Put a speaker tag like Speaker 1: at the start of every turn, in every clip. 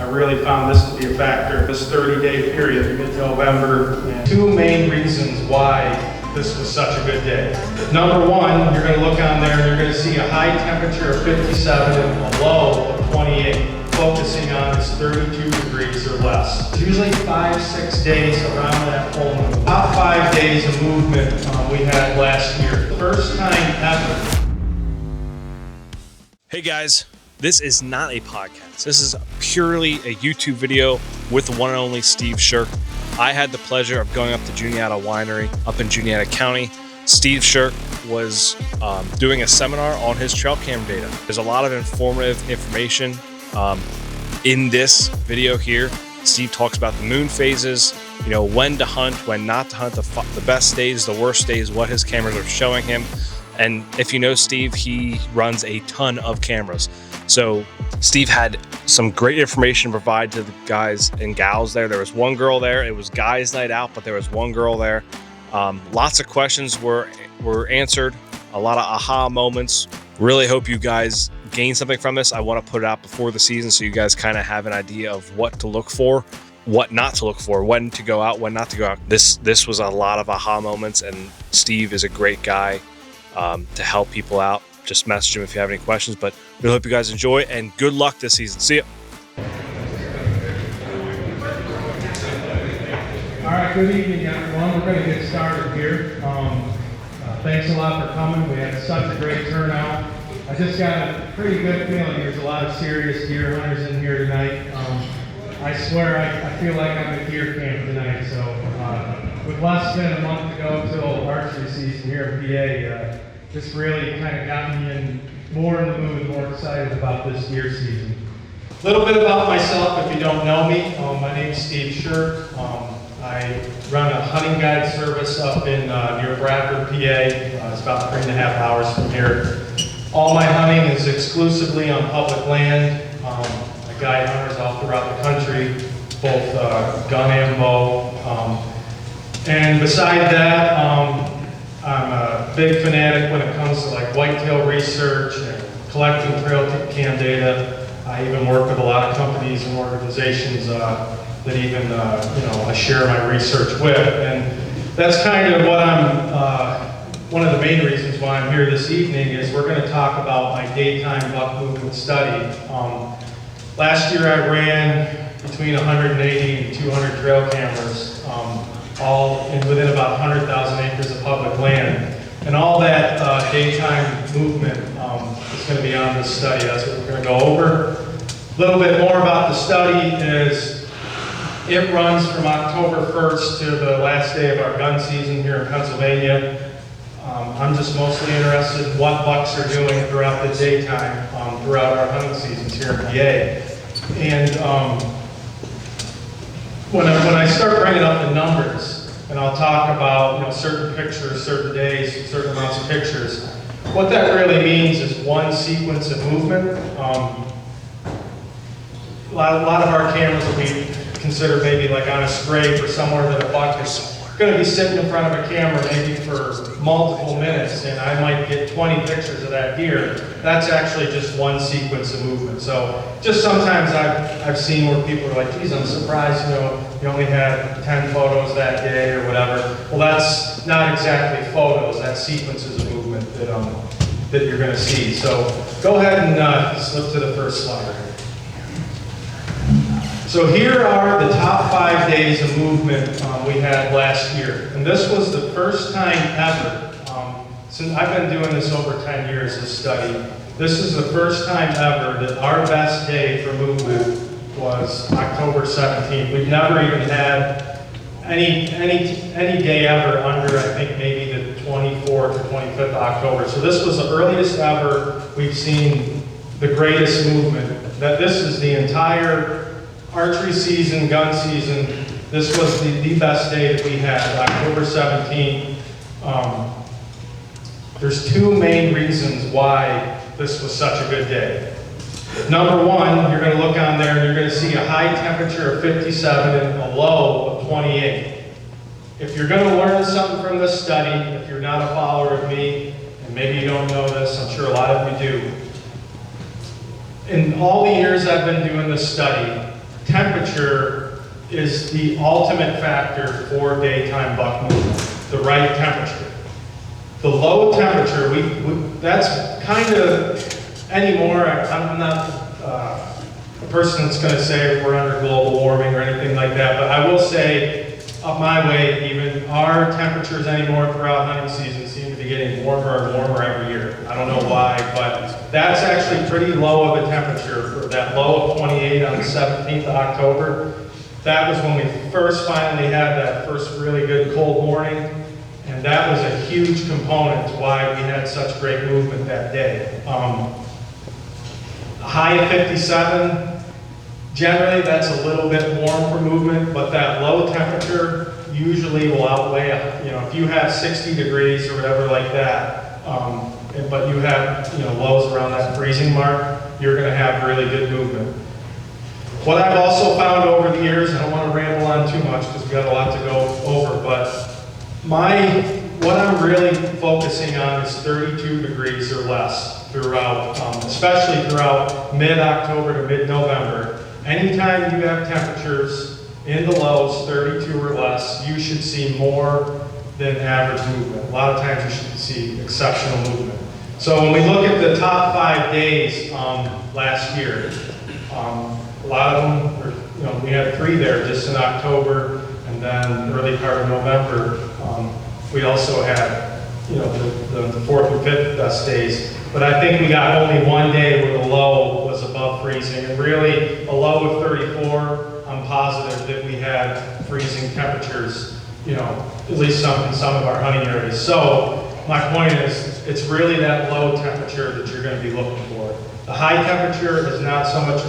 Speaker 1: I really found this to be a factor. This 30-day period, mid-November, and two main reasons why this was such a good day. Number one, you're going to look on there and you're going to see a high temperature of 57 and a low of 28. Focusing on is 32 degrees or less. It's usually 5-6 days around that full moon. Top 5 days of movement we had last year. First time ever.
Speaker 2: Hey guys, this is not a podcast. This is purely a YouTube video with the one and only Steve Sherk. I had the pleasure of going up to Juniata Winery up in Juniata County. Steve Sherk was doing a seminar on his trail cam data. There's a lot of informative information in this video here. Steve talks about the moon phases, you know, when to hunt, when not to hunt, the best days, the worst days, what his cameras are showing him. And if you know Steve, he runs a ton of cameras. So Steve had some great information to provide to the guys and gals there. There was one girl there. It was guys' night out, but there was one girl there. Lots of questions were answered, a lot of aha moments. Really hope you guys gain something from this. I want to put it out before the season so you guys kind of have an idea of what to look for, what not to look for, when to go out, when not to go out. This was a lot of aha moments, and Steve is a great guy to help people out. Just message him if you have any questions, but we hope you guys enjoy and good luck this season. See ya.
Speaker 1: All right, good evening everyone. We're going to get started here. Thanks a lot for coming. We had such a great turnout. I just got a pretty good feeling there's a lot of serious deer hunters in here tonight. I swear I feel like I'm at deer camp tonight. So with less than a month to go till archery season here in PA, this really kind of got me more in the mood, more excited about this deer season. A little bit about myself if you don't know me. My name's Steve Sherk. I run a hunting guide service up in near Bradford, PA. It's about 3.5 hours from here. All my hunting is exclusively on public land. I guide hunters all throughout the country, both gun and bow. And beside that, I'm a big fanatic when it comes to like whitetail research and collecting trail cam data. I even work with a lot of companies and organizations that even I share my research with, and that's kind of what one of the main reasons why I'm here this evening is we're going to talk about my daytime buck movement study. Last year I ran between 180 and 200 trail cameras, all within about 100,000 acres of public land, and all that daytime movement is going to be on this study. That's what we're going to go over. A little bit more about the study is it runs from October 1st to the last day of our gun season here in Pennsylvania. I'm just mostly interested in what bucks are doing throughout the daytime throughout our hunting seasons here in PA. And when I start bringing up the numbers, and I'll talk about certain pictures, certain days, certain amounts of pictures, what that really means is one sequence of movement. A lot of our cameras will be considered maybe like on a scrape or somewhere that a buck is going to be sitting in front of a camera maybe for multiple minutes, and I might get 20 pictures of that deer. That's actually just one sequence of movement. So just sometimes I've seen where people are like, geez, I'm surprised, you only had 10 photos that day or whatever. Well, that's not exactly photos, that's sequences of movement that you're going to see. So go ahead and slip to the first slide. So here are the top 5 days of movement we had last year. And this was the first time ever, since I've been doing this over 10 years, this study, this is the first time ever that our best day for movement was October 17th. We've never even had any day ever under, I think, maybe the 24th or 25th of October. So this was the earliest ever we've seen the greatest movement. That this is the entire archery season, gun season. This was the best day that we had, October 17th. There's two main reasons why this was such a good day. Number one, you're going to look on there and you're going to see a high temperature of 57 and a low of 28. If you're going to learn something from this study, if you're not a follower of me, and maybe you don't know this, I'm sure a lot of you do. In all the years I've been doing this study, temperature is the ultimate factor for daytime buck movement, the right temperature. The low temperature, that's kind of, anymore, I'm not a person that's going to say we're under global warming or anything like that, but I will say, up my way even, our temperatures anymore throughout hunting season seem to be getting warmer and warmer every year. I don't know why, but that's actually pretty low of a temperature for that low of 28 on the 17th of October. That was when we first finally had that first really good cold morning, and that was a huge component to why we had such great movement that day. A high of 57, generally that's a little bit warm for movement, but that low temperature usually will outweigh, if you have 60 degrees or whatever like that, but you have lows around that freezing mark, you're going to have really good movement. What I've also found over the years, I don't want to ramble on too much because we've got a lot to go over, but what I'm really focusing on is 32 degrees or less throughout, especially throughout mid-October to mid-November. Anytime you have temperatures in the lows, 32 or less, you should see more than average movement. A lot of times you should see exceptional movement. So when we look at the top 5 days last year, a lot of them, we had 3 there just in October, and then early part of November, we also had, the 4th and 5th best days. But I think we got only 1 day where the low was above freezing, and really a low of 34. I'm positive that we had freezing temperatures, at least in some of our hunting areas. So my point is, it's really that low temperature that you're going to be looking for. The high temperature is not so much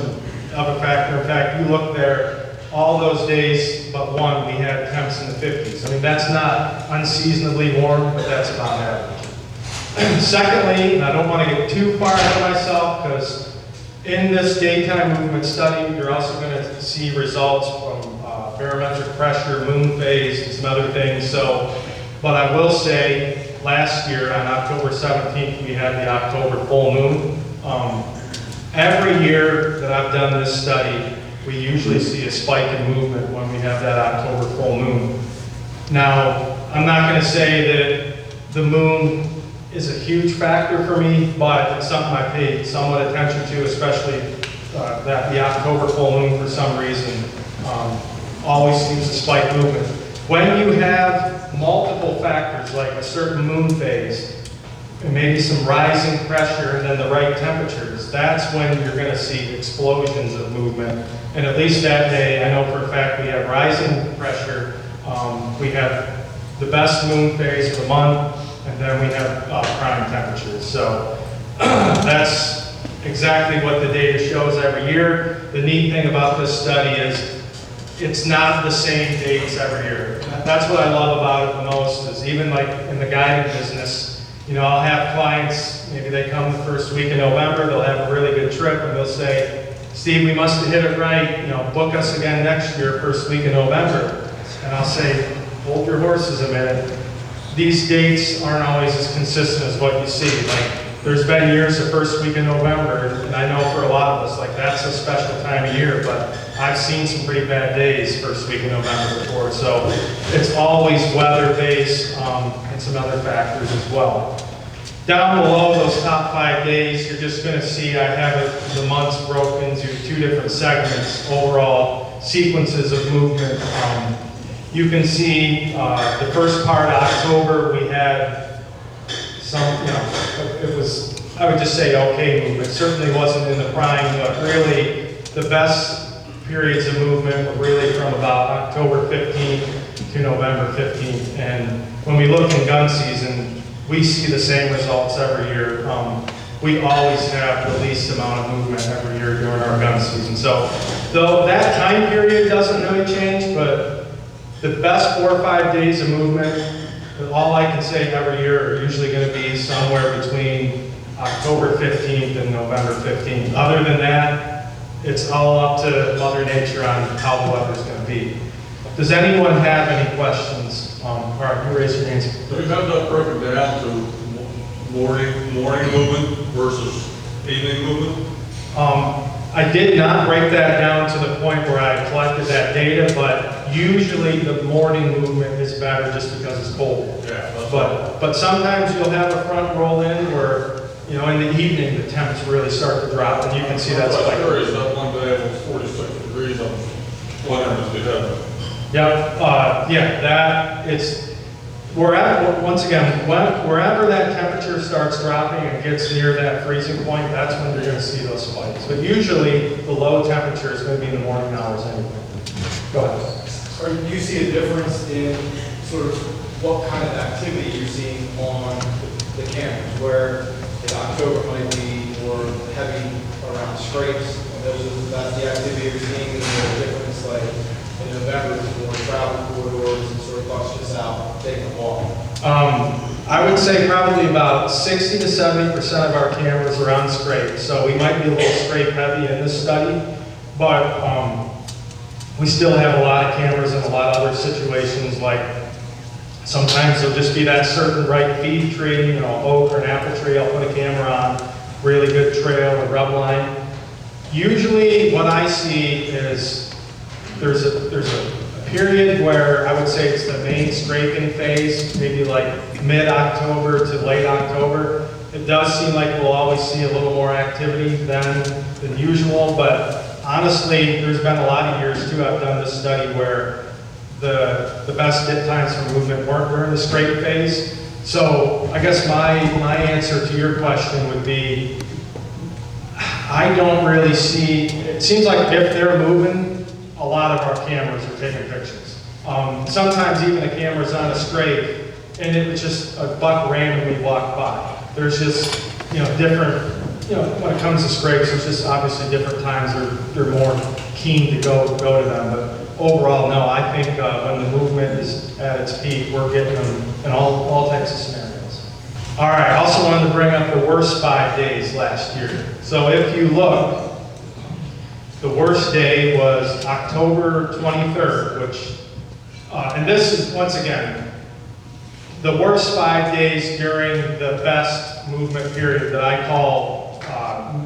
Speaker 1: of a factor. In fact, you look there, all those days but one, we had temps in the 50s. I mean, that's not unseasonably warm, but that's about average. Secondly, and I don't want to get too far ahead of myself, because in this daytime movement study, you're also going to see results from barometric pressure, moon phase, and some other things. But I will say, last year on October 17th, we had the October full moon. Every year that I've done this study, we usually see a spike in movement when we have that October full moon. Now, I'm not going to say that the moon is a huge factor for me, but it's something I paid somewhat attention to, especially that the October full moon, for some reason, always seems to spike movement. When you have multiple factors, like a certain moon phase, and maybe some rising pressure and then the right temperatures, that's when you're going to see explosions of movement. And at least that day, I know for a fact we have rising pressure, we have the best moon phase of the month, and then we have prime temperatures. So that's exactly what the data shows every year. The neat thing about this study is it's not the same dates every year. That's what I love about it the most, is even like in the guiding business, I'll have clients, maybe they come the first week in November, they'll have a really good trip, and they'll say, Steve, we must have hit it right, book us again next year, first week in November. And I'll say, hold your horses a minute. These dates aren't always as consistent as what you see. Like, there's been years the first week in November, and I know for a lot of us, like, that's a special time of year, but I've seen some pretty bad days first week in November before. So it's always weather-based and some other factors as well. Down below those top 5 days, you're just going to see I have the months broken into 2 different segments, overall sequences of movement. You can see the first part of October, we had some, it was, I would just say okay movement. Certainly wasn't in the prime, but really the best periods of movement were really from about October 15th to November 15th. And when we look in gun season, we see the same results every year. We always have the least amount of movement every year during our gun season. So though that time period doesn't really change, but the best 4 or 5 days of movement, all I can say every year are usually going to be somewhere between October 15th and November 15th. Other than that, it's all up to Mother Nature on how the weather's going to be. Does anyone have any questions? All right, you raise your hands.
Speaker 3: So you have that broken down to morning movement versus evening movement?
Speaker 1: I did not break that down to the point where I collected that data, but usually the morning movement is better just because it's cold.
Speaker 3: Yeah.
Speaker 1: But sometimes you'll have a front roll in where, you know, in the evening, the temps really start to drop, and you can see that's
Speaker 3: What's
Speaker 1: like.
Speaker 3: curious, that one day it was 46 degrees, I'm wondering if they have.
Speaker 1: Yeah, that, it's, once again, wherever that temperature starts dropping and gets near that freezing point, that's when you're gonna see those spikes. But usually, the low temperature is gonna be in the morning hours anyway. Go ahead.
Speaker 4: Or do you see a difference in sort of what kind of activity you're seeing on the cameras, where in October might be more heavy around scrapes, and that's the activity you're seeing, is there a difference like in November, it's more travel corridors and sort of bust just out, taking a walk?
Speaker 1: I would say probably about 60 to 70% of our cameras are on scrape, so we might be a little scrape heavy in this study, but we still have a lot of cameras in a lot of other situations, like sometimes there'll just be that certain right feed tree, you know, oak or an apple tree, I'll put a camera on, really good trail or rub line. Usually what I see is there's a period where I would say it's the main scraping phase, maybe like mid-October to late October. It does seem like we'll always see a little more activity than usual, but honestly, there's been a lot of years too, I've done this study where the best hit times for movement weren't during the scrape phase. So I guess my answer to your question would be, I don't really see, it seems like if they're moving, a lot of our cameras are taking pictures. Sometimes even a camera's on a scrape and it was just a buck randomly walked by. There's just, you know, different, you know, when it comes to scrapes, there's just obviously different times they're more keen to go to them. But overall, no, I think when the movement is at its peak, we're getting them in all types of scenarios. All right, I also wanted to bring up the worst 5 days last year. So if you look, the worst day was October 23rd, which, and this is, once again, the worst 5 days during the best movement period that I call,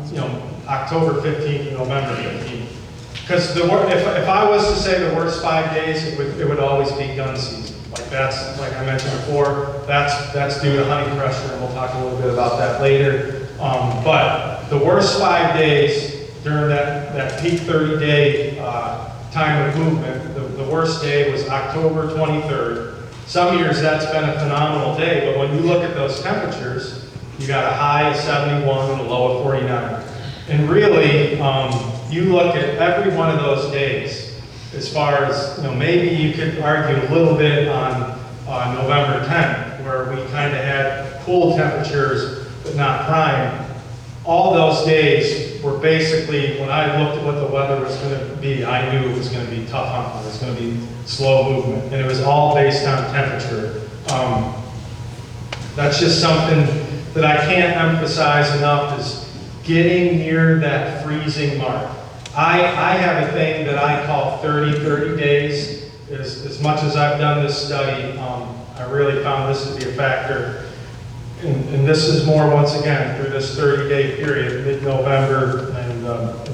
Speaker 1: you know, October 15th to November 15th. Because if I was to say the worst 5 days, it would always be gun season. Like that's, like I mentioned before, that's due to honey pressure, and we'll talk a little bit about that later. But the worst 5 days during that peak 30-day time of movement, the worst day was October 23rd. Some years that's been a phenomenal day, but when you look at those temperatures, you got a high of 71 and a low of 49. And really, you look at every one of those days, as far as, you know, maybe you could argue a little bit on November 10th, where we kind of had cool temperatures, but not prime. All those days were basically, when I looked at what the weather was going to be, I knew it was going to be tough hunting. It was going to be slow movement, and it was all based on temperature. That's just something that I can't emphasize enough, is getting near that freezing mark. I have a thing that I call 30 days. As much as I've done this study, I really found this to be a factor. And this is more, once again, through this 30-day period, mid-November and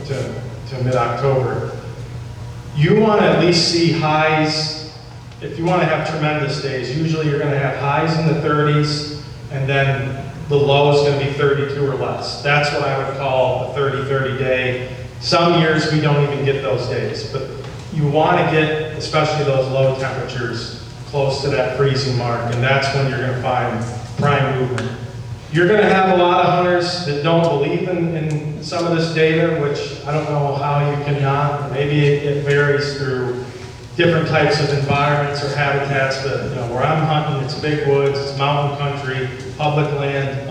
Speaker 1: to mid-October. You want to at least see highs. If you want to have tremendous days, usually you're going to have highs in the 30s, and then the low is going to be 32 or less. That's what I would call a 30 day. Some years we don't even get those days, but you want to get, especially those low temperatures, close to that freezing mark, and that's when you're going to find prime movement. You're going to have a lot of hunters that don't believe in some of this data, which I don't know how you cannot. Maybe it varies through different types of environments or habitats, but you know, where I'm hunting, it's big woods, it's mountain country, public land.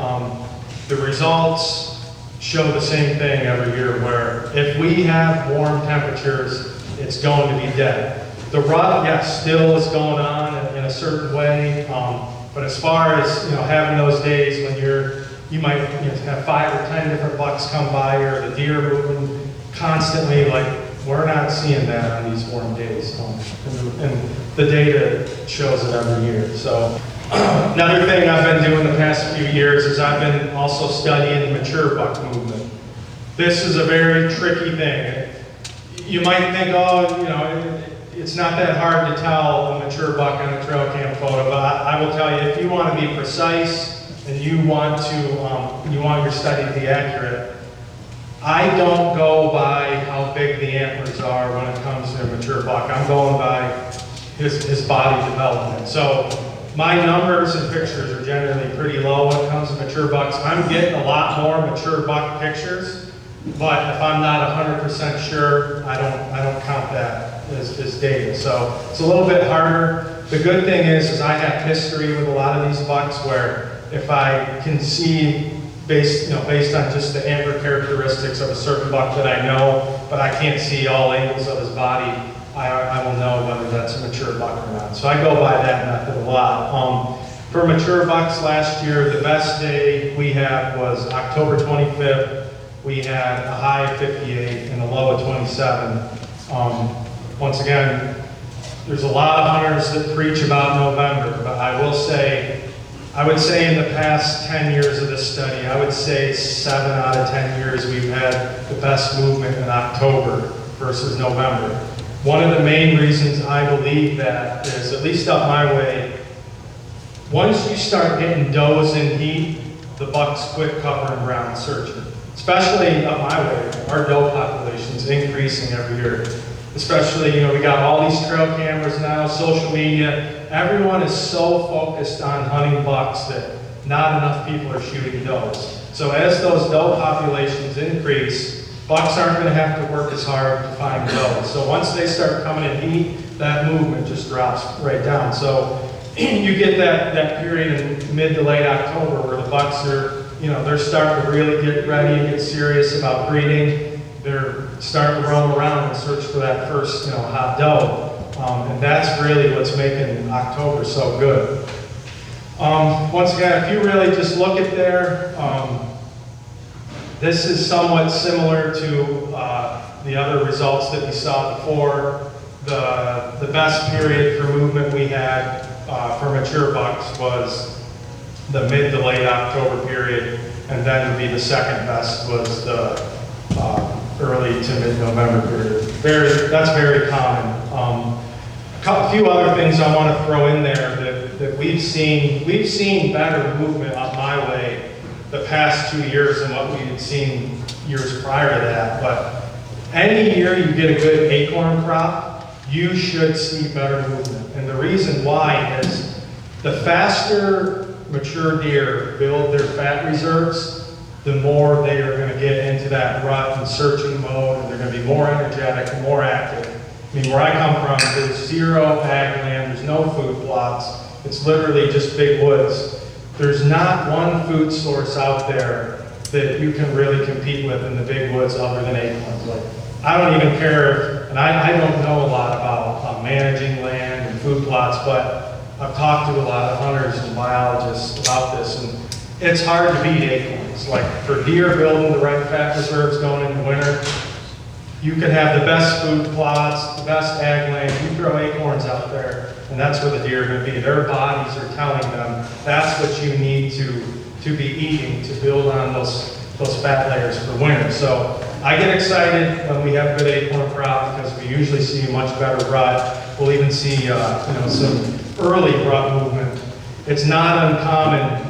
Speaker 1: The results show the same thing every year, where if we have warm temperatures, it's going to be dead. The rut, yes, still is going on in a certain way, but as far as, you know, having those days when you might, you know, have 5 or 10 different bucks come by, or the deer moving constantly, like, we're not seeing that on these warm days. And the data shows it every year. So another thing I've been doing the past few years is I've been also studying mature buck movement. This is a very tricky thing. You might think, oh, you know, it's not that hard to tell a mature buck on a trail cam photo, but I will tell you, if you want to be precise and you want your study to be accurate, I don't go by how big the antlers are when it comes to a mature buck. I'm going by his body development. So my numbers and pictures are generally pretty low when it comes to mature bucks. I'm getting a lot more mature buck pictures, but if I'm not 100% sure, I don't count that as data. So it's a little bit harder. The good thing is I have history with a lot of these bucks where if I can see based on just the antler characteristics of a certain buck that I know, but I can't see all angles of his body, I will know whether that's a mature buck or not. So I go by that method a lot. For mature bucks last year, the best day we had was October 25th. We had a high of 58 and a low of 27. Once again, there's a lot of hunters that preach about November, but I would say in the past 10 years of this study, I would say 7 out of 10 years we've had the best movement in October versus November. One of the main reasons I believe that is, at least up my way, once you start getting does in heat, the bucks quit covering ground searching. Especially up my way, our doe population's increasing every year. Especially, we got all these trail cameras now, social media. Everyone is so focused on hunting bucks that not enough people are shooting does. So as those doe populations increase, bucks aren't going to have to work as hard to find does. So once they start coming in heat, that movement just drops right down. So you get that period in mid to late October where the bucks are, they're starting to really get ready and get serious about breeding. They're starting to roam around and search for that first, hot doe. And that's really what's making October so good. Once again, if you really just look at there, this is somewhat similar to the other results that we saw before. The best period for movement we had for mature bucks was the mid to late October period, and then would be the second best was the early to mid-November period. That's very common. A few other things I want to throw in there that we've seen better movement up my way the past 2 years than what we had seen years prior to that. But any year you get a good acorn crop, you should see better movement. And the reason why is the faster mature deer build their fat reserves, the more they are going to get into that rut and searching mode, and they're going to be more energetic and more active. I mean, where I come from, there's zero ag land, there's no food plots, it's literally just big woods. There's not one food source out there that you can really compete with in the big woods other than acorns. Like, I don't even care, and I don't know a lot about managing land and food plots, but I've talked to a lot of hunters and biologists about this, and it's hard to beat acorns. Like, for deer building the right fat reserves going into winter, you can have the best food plots, the best ag land, you throw acorns out there, and that's where the deer are going to be. Their bodies are telling them that's what you need to be eating to build on those fat layers for winter. So I get excited when we have good acorn crop because we usually see a much better rut. We'll even see some early rut movement. It's not uncommon.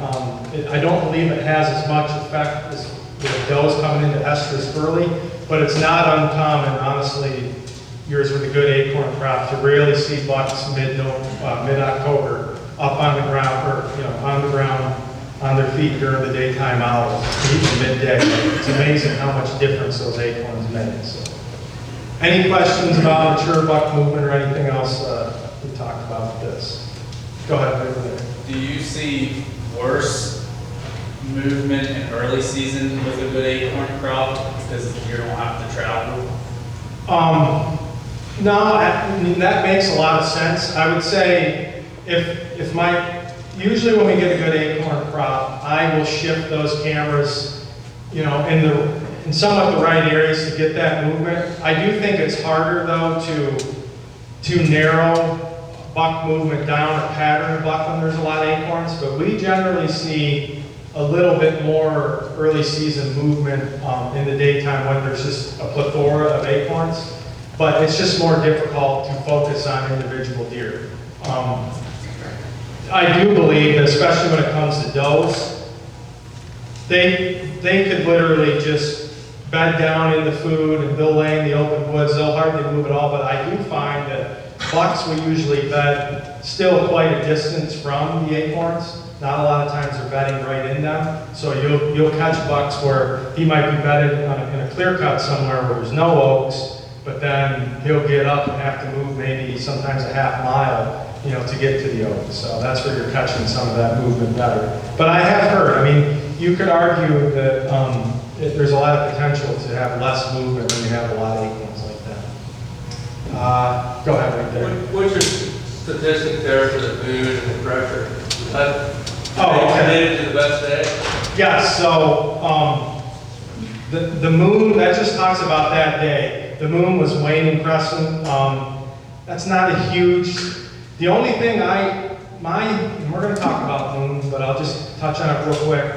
Speaker 1: I don't believe it has as much effect as with does coming into estrus early, but it's not uncommon, honestly, years with a good acorn crop to really see bucks mid-October up on the ground, or on the ground on their feet during the daytime hours, even midday. It's amazing how much difference those acorns make. So, any questions about mature buck movement or anything else we talked about with this? Go ahead, over there.
Speaker 5: Do you see worse movement in early season with a good acorn crop because you don't have to travel?
Speaker 1: No, I mean, that makes a lot of sense. I would say usually when we get a good acorn crop, I will shift those cameras, in somewhat the right areas to get that movement. I do think it's harder though to narrow buck movement down or pattern a buck when there's a lot of acorns, but we generally see a little bit more early season movement in the daytime when there's just a plethora of acorns, but it's just more difficult to focus on individual deer. I do believe that especially when it comes to does, they could literally just bed down in the food and they'll lay in the open woods, they'll hardly move at all, but I do find that bucks will usually bed still quite a distance from the acorns. Not a lot of times they're bedding right in them. So you'll catch bucks where he might be bedded in a clear cut somewhere where there's no oaks, but then he'll get up and have to move maybe sometimes a half mile, you know, to get to the oaks. So that's where you're catching some of that movement better. But I have heard, I mean, you could argue that there's a lot of potential to have less movement when you have a lot of acorns like that. Go ahead right there.
Speaker 6: What's your statistic there for the moon and the pressure? Is that
Speaker 1: okay.
Speaker 6: related to the best day?
Speaker 1: Yes, so the moon, that just talks about that day. The moon was waning crescent. That's not a huge, the only thing and we're going to talk about moon, but I'll just touch on it real quick.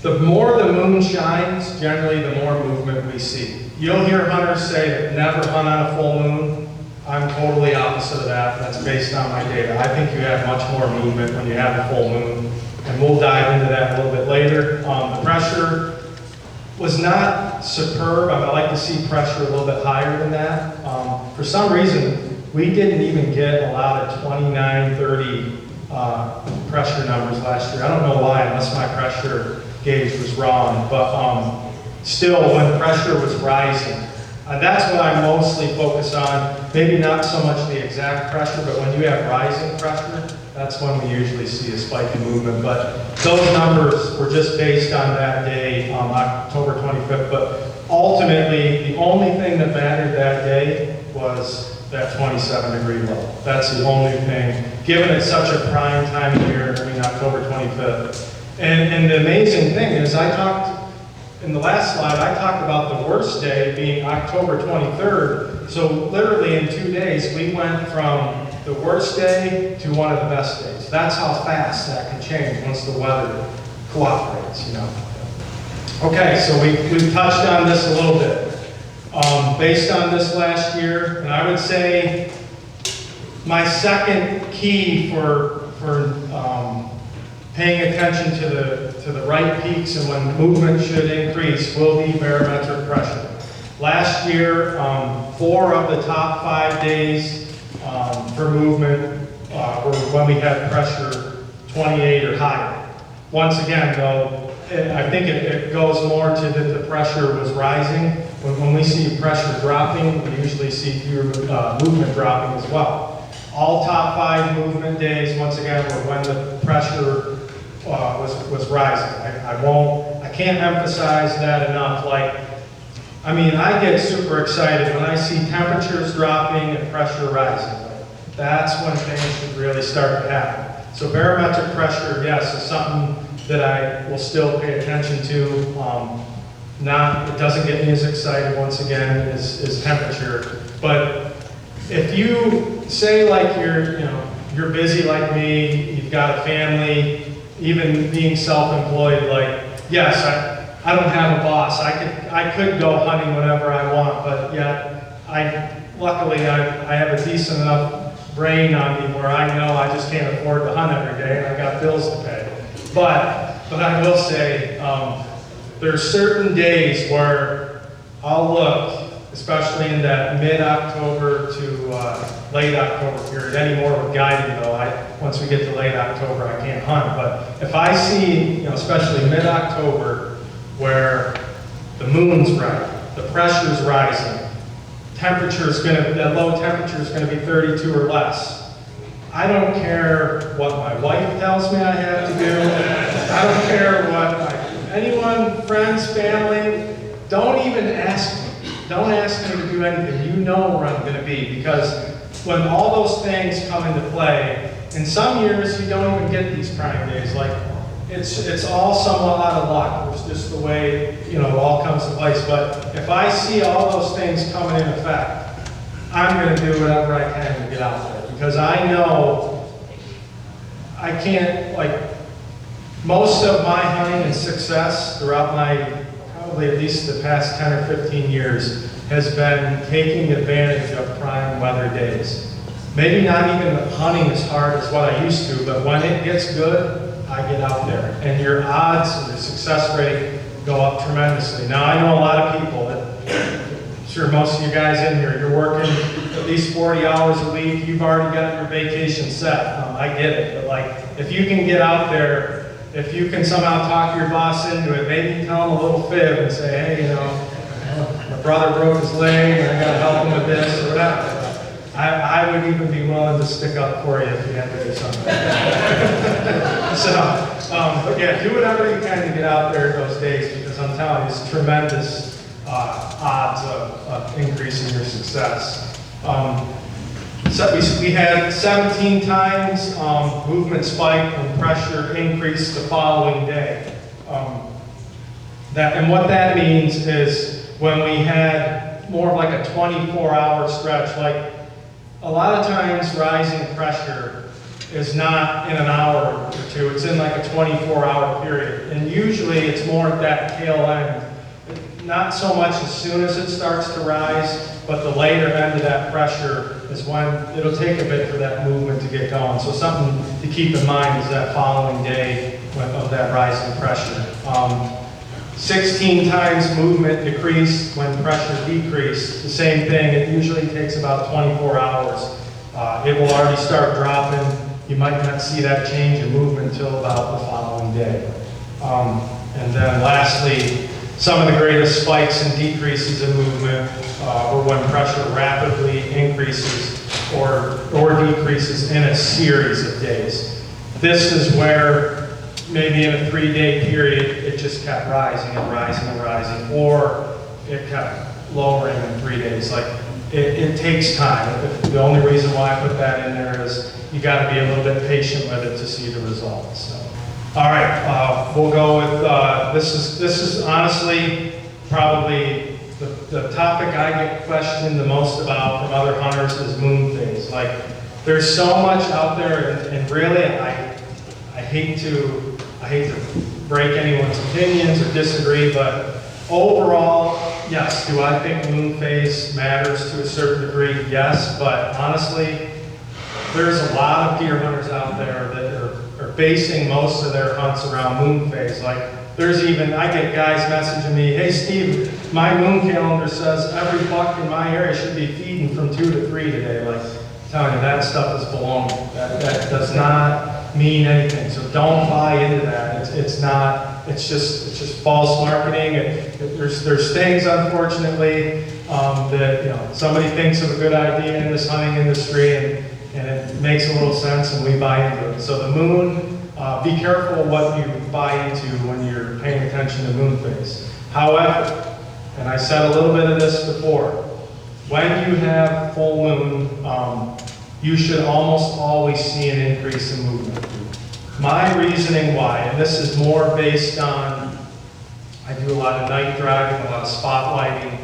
Speaker 1: The more the moon shines, generally the more movement we see. You'll hear hunters say that never hunt on a full moon. I'm totally opposite of that. That's based on my data. I think you have much more movement when you have a full moon, and we'll dive into that a little bit later. The pressure was not superb. I like to see pressure a little bit higher than that. For some reason, we didn't even get a lot of 29, 30 pressure numbers last year. I don't know why, unless my pressure gauge was wrong, but still when pressure was rising, that's what I mostly focus on. Maybe not so much the exact pressure, but when you have rising pressure, that's when we usually see a spike in movement. But those numbers were just based on that day, October 25th. But ultimately, the only thing that mattered that day was that 27-degree low. That's the only thing, given it's such a prime time of year, October 25th. And the amazing thing is, in the last slide, I talked about the worst day being October 23rd. So literally in 2 days, we went from the worst day to one of the best days. That's how fast that can change once the weather cooperates, you know. Okay, so we've touched on this a little bit. Based on this last year, and I would say my second key for paying attention to the right peaks and when movement should increase will be barometric pressure. Last year, 4 of the top 5 days for movement were when we had pressure 28 or higher. Once again, though, I think it goes more to that the pressure was rising. When we see pressure dropping, we usually see fewer movement dropping as well. All top 5 movement days, once again, were when the pressure was rising. I can't emphasize that enough. I get super excited when I see temperatures dropping and pressure rising. That's when things should really start to happen. So barometric pressure, yes, is something that I will still pay attention to. It doesn't get me as excited once again as temperature. But if you say you're busy like me, you've got a family, even being self-employed, yes, I don't have a boss. I could go hunting whenever I want, but yet luckily I have a decent enough brain on me where I know I just can't afford to hunt every day and I got bills to pay. But I will say there's certain days where I'll look, especially in that mid-October to late October period. Any more with guiding though, once we get to late October, I can't hunt. But if I see, especially mid-October, where the moon's right, the pressure's rising, that low temperature is going to be 32 or less. I don't care what my wife tells me I have to do. I don't care what anyone, friends, family, don't even ask me. Don't ask me to do anything. You know where I'm going to be, because when all those things come into play, in some years you don't even get these prime days. It's all somewhat out of luck. It's just the way it all comes to place. But if I see all those things coming in effect, I'm going to do whatever I can to get out there, because I know I can't Most of my hunting and success throughout my, probably at least the past 10 or 15 years, has been taking advantage of prime weather days. Maybe not even hunting as hard as what I used to, but when it gets good, I get out there. And your odds and your success rate go up tremendously. Now, I know a lot of people that, I'm sure most of you guys in here, you're working at least 40 hours a week, you've already got your vacation set. I get it, but like, if you can get out there, if you can somehow talk your boss into it, maybe tell him a little fib and say, hey, you know, my brother broke his leg and I gotta help him with this or whatever. I would even be willing to stick up for you if you had to do something. But yeah, do whatever you can to get out there those days, because I'm telling you, it's tremendous odds of increasing your success. So we had 17 times movement spike and pressure increase the following day. And what that means is when we had more of like a 24-hour stretch, like a lot of times rising pressure is not in an hour or two, it's in like a 24-hour period. And usually it's more at that tail end. Not so much as soon as it starts to rise, but the later end of that pressure is when it'll take a bit for that movement to get going. So something to keep in mind is that following day of that rising pressure. 16 times movement decreased when pressure decreased. The same thing, it usually takes about 24 hours. It will already start dropping. You might not see that change in movement until about the following day. And then lastly, some of the greatest spikes and decreases in movement are when pressure rapidly increases or decreases in a series of days. This is where maybe in a 3-day period, it just kept rising and rising and rising, or it kept lowering in 3 days. Like, it takes time. The only reason why I put that in there is you got to be a little bit patient with it to see the results. So. All right, we'll go with, this is honestly probably the topic I get questioned the most about from other hunters is moon phase. Like, there's so much out there, and really, I hate to break anyone's opinions or disagree, but overall, yes, do I think moon phase matters to a certain degree? Yes, but honestly, there's a lot of deer hunters out there that are basing most of their hunts around moon phase. Like, there's even, I get guys messaging me, hey Steve, my moon calendar says every buck in my area should be feeding from 2 to 3 today. Like, I'm telling you, that stuff is baloney. That does not mean anything. So don't buy into that. It's just false marketing. There's things, unfortunately, that somebody thinks of a good idea in this hunting industry, and it makes a little sense, and we buy into it. So the moon, be careful what you buy into when you're paying attention to moon phase. However, and I said a little bit of this before, when you have full moon, you should almost always see an increase in movement. My reasoning why, and this is more based on, I do a lot of night driving, a lot of spotlighting,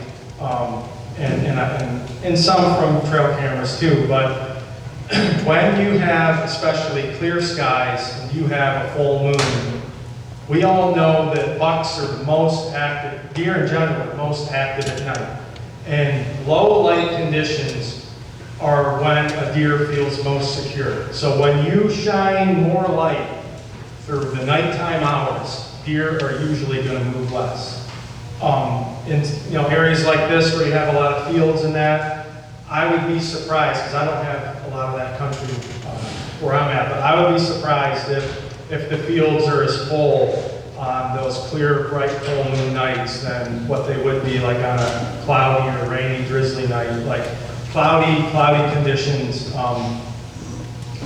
Speaker 1: and some from trail cameras too, but when you have especially clear skies and you have a full moon, we all know that bucks are the most active, deer in general are most active at night. And low light conditions are when a deer feels most secure. So when you shine more light through the nighttime hours, deer are usually going to move less. In areas like this where you have a lot of fields and that, I would be surprised, because I don't have a lot of that country where I'm at, but I would be surprised if the fields are as full on those clear, bright, full moon nights than what they would be like on a cloudy or rainy, drizzly night. Like cloudy conditions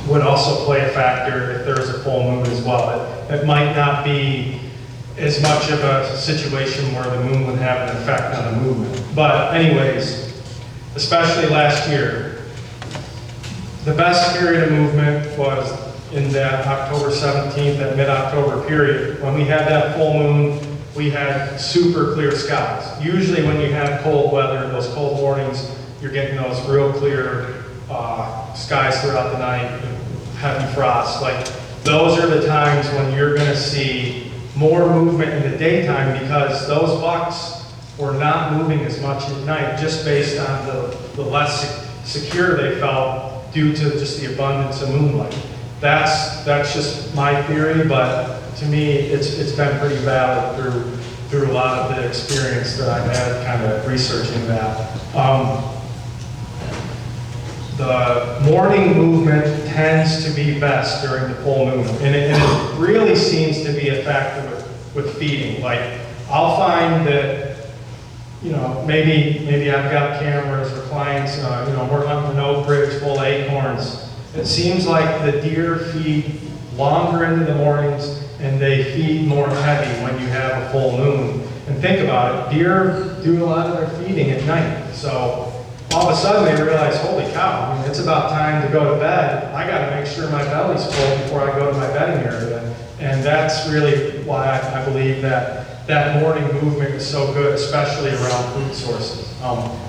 Speaker 1: would also play a factor if there is a full moon as well. It might not be as much of a situation where the moon would have an effect on the movement. But anyways, especially last year, the best period of movement was in that October 17th and mid-October period. When we had that full moon, we had super clear skies. Usually when you have cold weather, those cold mornings, you're getting those real clear skies throughout the night, heavy frost. Like those are the times when you're gonna see more movement in the daytime because those bucks were not moving as much at night just based on the less secure they felt due to just the abundance of moonlight. That's just my theory, but to me, it's been pretty valid through a lot of the experience that I've had kind of researching that. The morning movement tends to be best during the full moon, and it really seems to be a factor with feeding. Like, I'll find that, you know, maybe I've got cameras or clients, you know, we're hunting an oak ridge full of acorns. It seems like the deer feed longer into the mornings and they feed more heavy when you have a full moon. And think about it, deer do a lot of their feeding at night. So all of a sudden they realize, holy cow, I mean, it's about time to go to bed. I gotta make sure my belly's full before I go to my bedding area. And that's really why I believe that morning movement is so good, especially around food sources.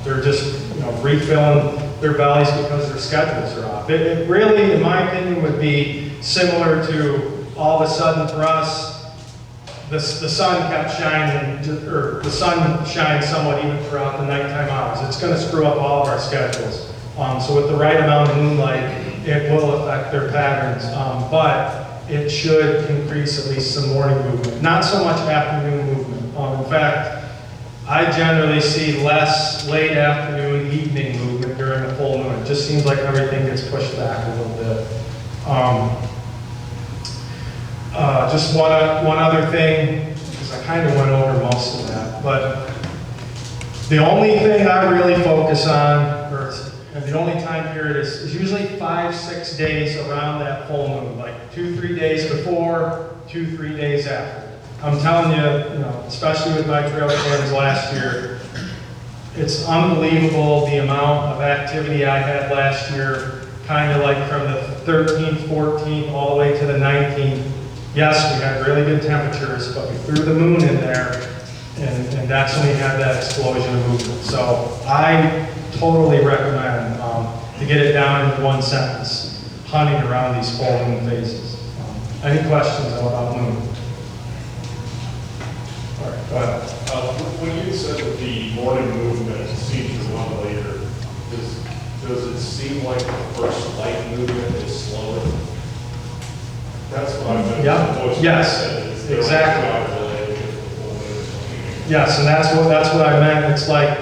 Speaker 1: They're just, you know, refilling their bellies because their schedules are off. It really, in my opinion, would be similar to all of a sudden for us, the sun kept shining, or the sun shines somewhat even throughout the nighttime hours. It's going to screw up all of our schedules. So with the right amount of moonlight, it will affect their patterns, but it should increase at least some morning movement. Not so much afternoon movement. In fact, I generally see less late afternoon, evening movement during the full moon. It just seems like everything gets pushed back a little bit. Just one other thing, because I kind of went over most of that, but the only thing I really focus on, and the only time period is usually 5-6 days around that full moon, like 2-3 days before, 2-3 days after. I'm telling you, you know, especially with my trail cams last year, it's unbelievable the amount of activity I had last year, kind of like from the 13th, 14th, all the way to the 19th. Yes, we had really good temperatures, but we threw the moon in there, and that's when we had that explosion of movement. So I totally recommend, to get it down into one sentence, hunting around these full moon phases. Any questions about moon? All right, go ahead.
Speaker 3: When you said that the morning movement seems to run later, does it seem like the first light movement is slower? That's what I've been.
Speaker 1: Yeah. Yes. Exactly. Yes, and that's what I meant. It's like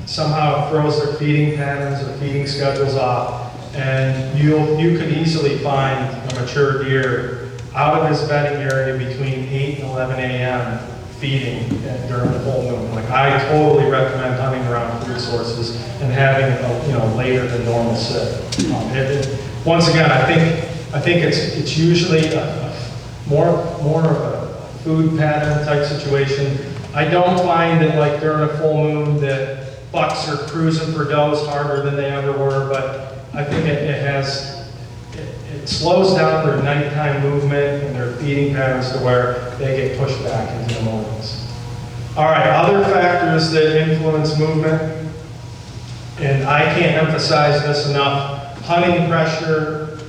Speaker 1: somehow it throws their feeding patterns or feeding schedules off, and you could easily find a mature deer out of his bedding area between 8 and 11 a.m. feeding during the full moon. Like, I totally recommend hunting around food sources and having a, you know, later than normal sit. Once again, I think it's usually more of a food pattern type situation. I don't find that, like, during a full moon that bucks are cruising for does harder than they ever were, but I think it slows down their nighttime movement and their feeding patterns to where they get pushed back into the mornings. All right, other factors that influence movement, and I can't emphasize this enough, hunting pressure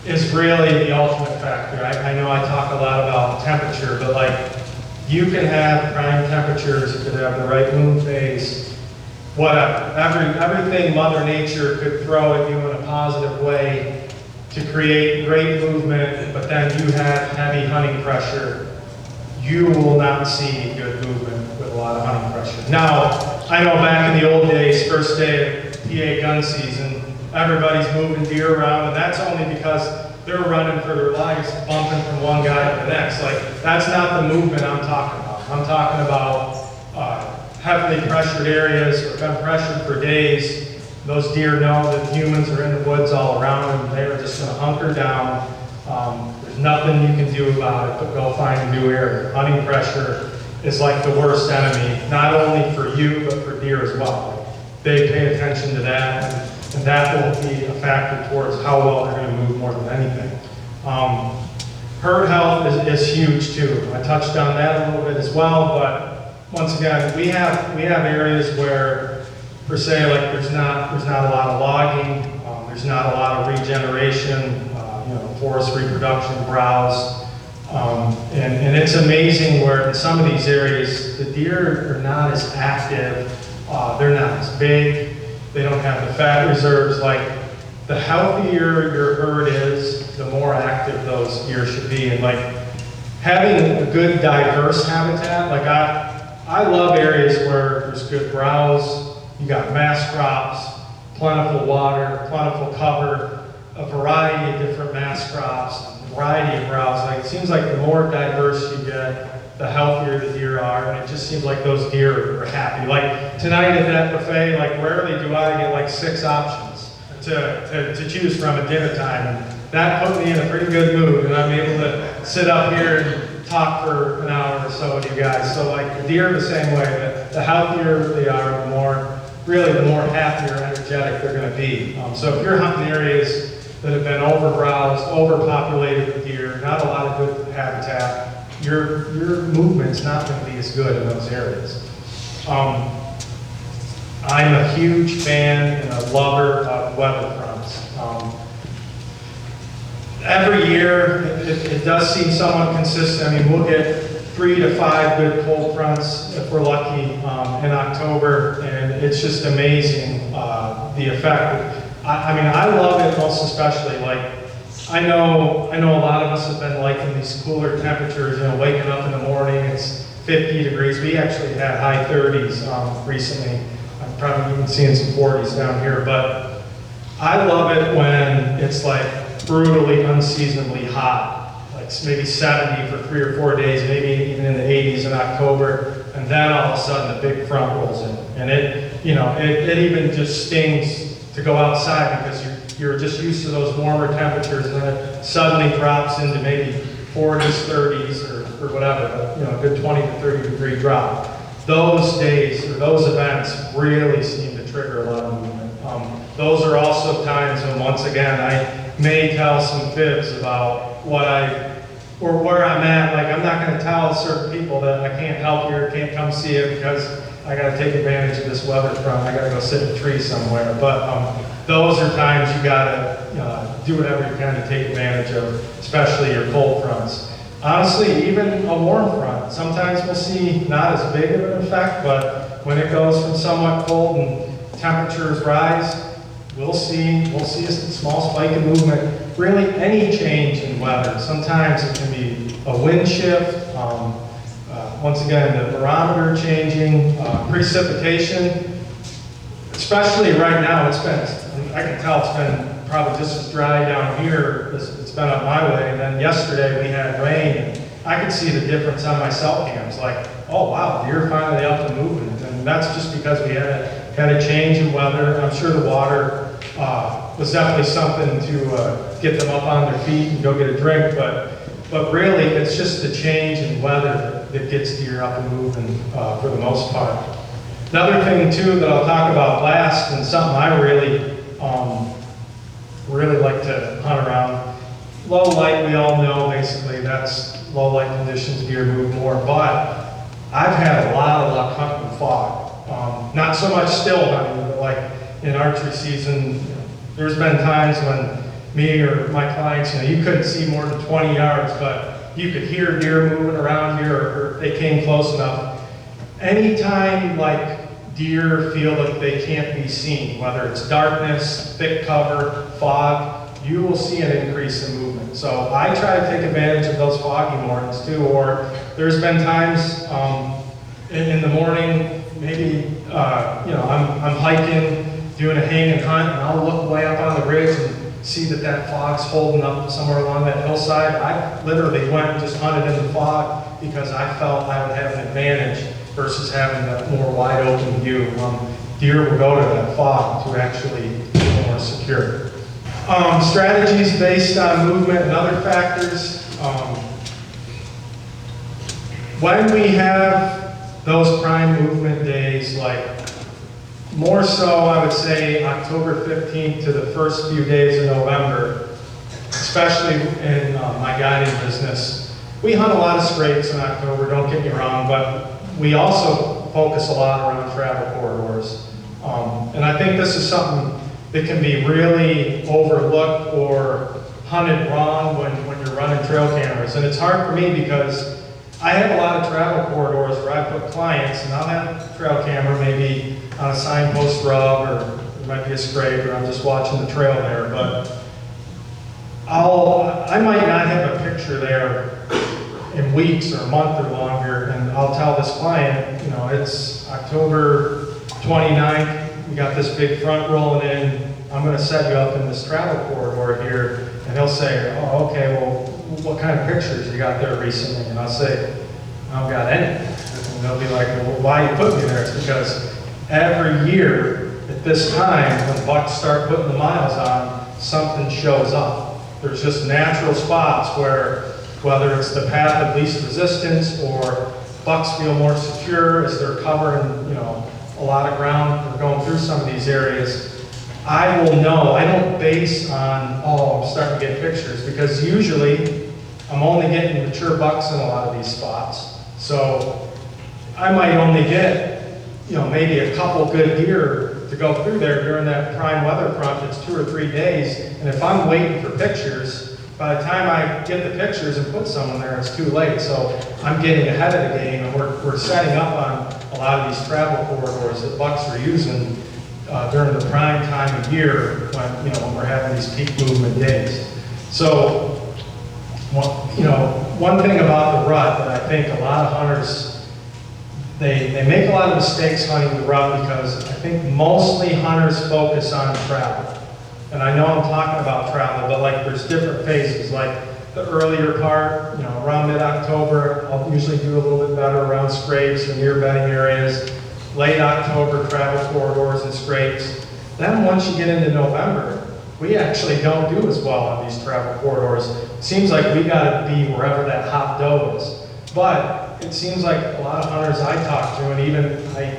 Speaker 1: is really the ultimate factor. I know I talk a lot about temperature, but like, you can have prime temperatures, you could have the right moon phase, whatever. Everything Mother Nature could throw at you in a positive way to create great movement, but then you have heavy hunting pressure, you will not see good movement with a lot of hunting pressure. Now, I know back in the old days, first day of PA gun season, everybody's moving deer around, and that's only because they're running for their lives, bumping from one guy to the next. Like, that's not the movement I'm talking about. I'm talking about heavily pressured areas or been pressured for days. Those deer know that humans are in the woods all around them. They're just going to hunker down. There's nothing you can do about it but go find a new area. Hunting pressure is like the worst enemy, not only for you, but for deer as well. They pay attention to that, and that will be a factor towards how well they're going to move more than anything. Herd health is huge too. I touched on that a little bit as well, but once again, we have areas where, per se, like there's not a lot of logging, there's not a lot of regeneration, forest reproduction, browse. And it's amazing where in some of these areas, the deer are not as active, they're not as big, they don't have the fat reserves. Like, the healthier your herd is, the more active those deer should be. And like, having a good diverse habitat, like I love areas where there's good browse, you got mass crops, plentiful water, plentiful cover, a variety of different mass crops, a variety of browse. Like, it seems like the more diverse you get, the healthier the deer are, and it just seems like those deer are happy. Like tonight at that buffet, like rarely do I get like 6 options to choose from at dinner time. And that put me in a pretty good mood, and I'm able to sit up here and talk for an hour or so with you guys. So like the deer are the same way. The healthier they are, the more happier, energetic they're going to be. So if you're hunting areas that have been overbrowsed, overpopulated with deer, not a lot of good habitat, your movement's not going to be as good in those areas. I'm a huge fan and a lover of weather fronts. Every year, it does seem somewhat consistent. I mean, we'll get 3 to 5 good cold fronts if we're lucky in October, and it's just amazing the effect. I mean, I love it most especially. Like, I know a lot of us have been liking these cooler temperatures. Waking up in the morning, it's 50 degrees. We actually had high 30s recently. I'm probably even seeing some 40s down here, but I love it when it's like brutally, unseasonably hot, like maybe 70 for 3 or 4 days, maybe even in the 80s in October, and then all of a sudden the big front rolls in, and it even just stings to go outside because you're just used to those warmer temperatures, and then it suddenly drops into maybe 40s, 30s, or whatever, a good 20 to 30 degree drop. Those days or those events really seem to trigger a lot of movement. Those are also times when, once again, I may tell some fibs about or where I'm at. Like, I'm not going to tell certain people that I can't help you or can't come see it because I got to take advantage of this weather front. I got to go sit in a tree somewhere. But those are times you got to do whatever you can to take advantage of, especially your cold fronts. Honestly, even a warm front. Sometimes we'll see not as big of an effect, but when it goes from somewhat cold and temperatures rise, we'll see a small spike in movement. Really, any change in weather. Sometimes it can be a wind shift. Once again, the barometer changing, precipitation. Especially right now, I can tell it's been probably just as dry down here as it's been up my way. And then yesterday we had rain, and I could see the difference on my cell cams. Like, oh wow, deer finally up and moving. And that's just because we had a change in weather. I'm sure the water was definitely something to get them up on their feet and go get a drink. But really, it's just the change in weather that gets deer up and moving for the most part. Another thing too that I'll talk about last, and something I really like to hunt around. Low light, we all know basically that's low light conditions, deer move more, but I've had a lot of luck hunting fog. Not so much still hunting, but like in archery season, there's been times when me or my clients, you couldn't see more than 20 yards, but you could hear deer moving around here, or they came close enough. Anytime like deer feel like they can't be seen, whether it's darkness, thick cover, fog, you will see an increase in movement. So I try to take advantage of those foggy mornings too, or there's been times in the morning, maybe I'm hiking, doing a hang and hunt, and I'll look way up on the ridge and see that fog's holding up somewhere along that hillside. I literally went and just hunted in the fog because I felt I would have an advantage versus having that more wide open view. Deer will go to that fog to actually be more secure. Strategies based on movement and other factors. When we have those prime movement days, like more so I would say October 15th to the first few days of November, especially in my guiding business. We hunt a lot of scrapes in October, don't get me wrong, but we also focus a lot around travel corridors. And I think this is something that can be really overlooked or hunted wrong when you're running trail cameras. And it's hard for me because I have a lot of travel corridors where I put clients, and I'll have a trail camera maybe on a signpost rub, or it might be a scrape, or I'm just watching the trail there, but I might not have a picture there in weeks or a month or longer, and I'll tell this client, you know, it's October 29th, we got this big front rolling in, I'm gonna set you up in this travel corridor here, and he'll say, oh, okay, well, what kind of pictures you got there recently? And I'll say, I don't got any. And they'll be like, well, why you put me there? It's because every year at this time, when bucks start putting the miles on, something shows up. There's just natural spots where, whether it's the path of least resistance or bucks feel more secure as they're covering, you know, a lot of ground or going through some of these areas, I will know. I don't base on, oh, I'm starting to get pictures, because usually I'm only getting mature bucks in a lot of these spots. So I might only get, you know, maybe a couple good deer to go through there during that prime weather front that's 2 or 3 days. And if I'm waiting for pictures, by the time I get the pictures and put someone there, it's too late. So I'm getting ahead of the game, and we're setting up on a lot of these travel corridors that bucks are using during the prime time of year when, you know, when we're having these peak movement days. So, you know, one thing about the rut that I think a lot of hunters, they make a lot of mistakes hunting the rut, because I think mostly hunters focus on travel. And I know I'm talking about travel, but like there's different phases. Like the earlier part, you know, around mid-October, I'll usually do a little bit better around scrapes and near bedding areas. Late October, travel corridors and scrapes. Then once you get into November, we actually don't do as well on these travel corridors. It seems like we gotta be wherever that hot doe is. But it seems like a lot of hunters I talk to, and even I,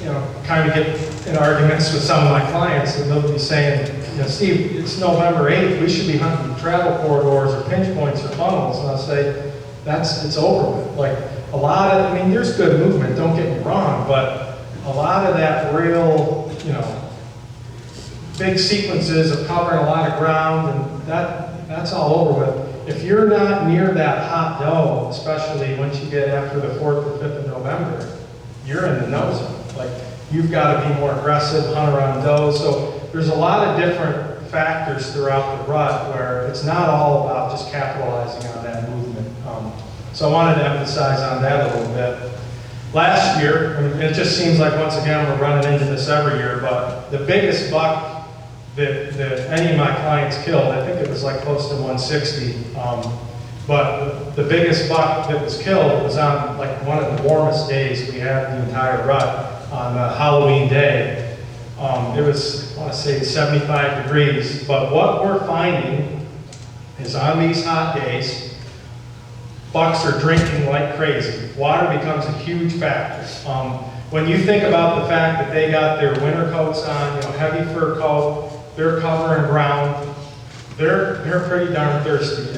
Speaker 1: you know, kind of get in arguments with some of my clients, and they'll be saying, you know, Steve, it's November 8th, we should be hunting travel corridors or pinch points or funnels. And I'll say, it's over with. Like a lot of, I mean, there's good movement, don't get me wrong, but a lot of that real, you know, big sequences of covering a lot of ground, and that's all over with. If you're not near that hot doe, especially once you get after the 4th or 5th of November, you're in the no zone. Like, you've got to be more aggressive, hunt around does. So there's a lot of different factors throughout the rut where it's not all about just capitalizing on that movement. So I wanted to emphasize on that a little bit. Last year, and it just seems like once again we're running into this every year, but the biggest buck that any of my clients killed, I think it was like close to 160, but the biggest buck that was killed was on like one of the warmest days we had the entire rut, on Halloween day. It was, I want to say, 75 degrees, but what we're finding is on these hot days, bucks are drinking like crazy. Water becomes a huge factor. When you think about the fact that they got their winter coats on, you know, heavy fur coat, they're covering ground, they're pretty darn thirsty.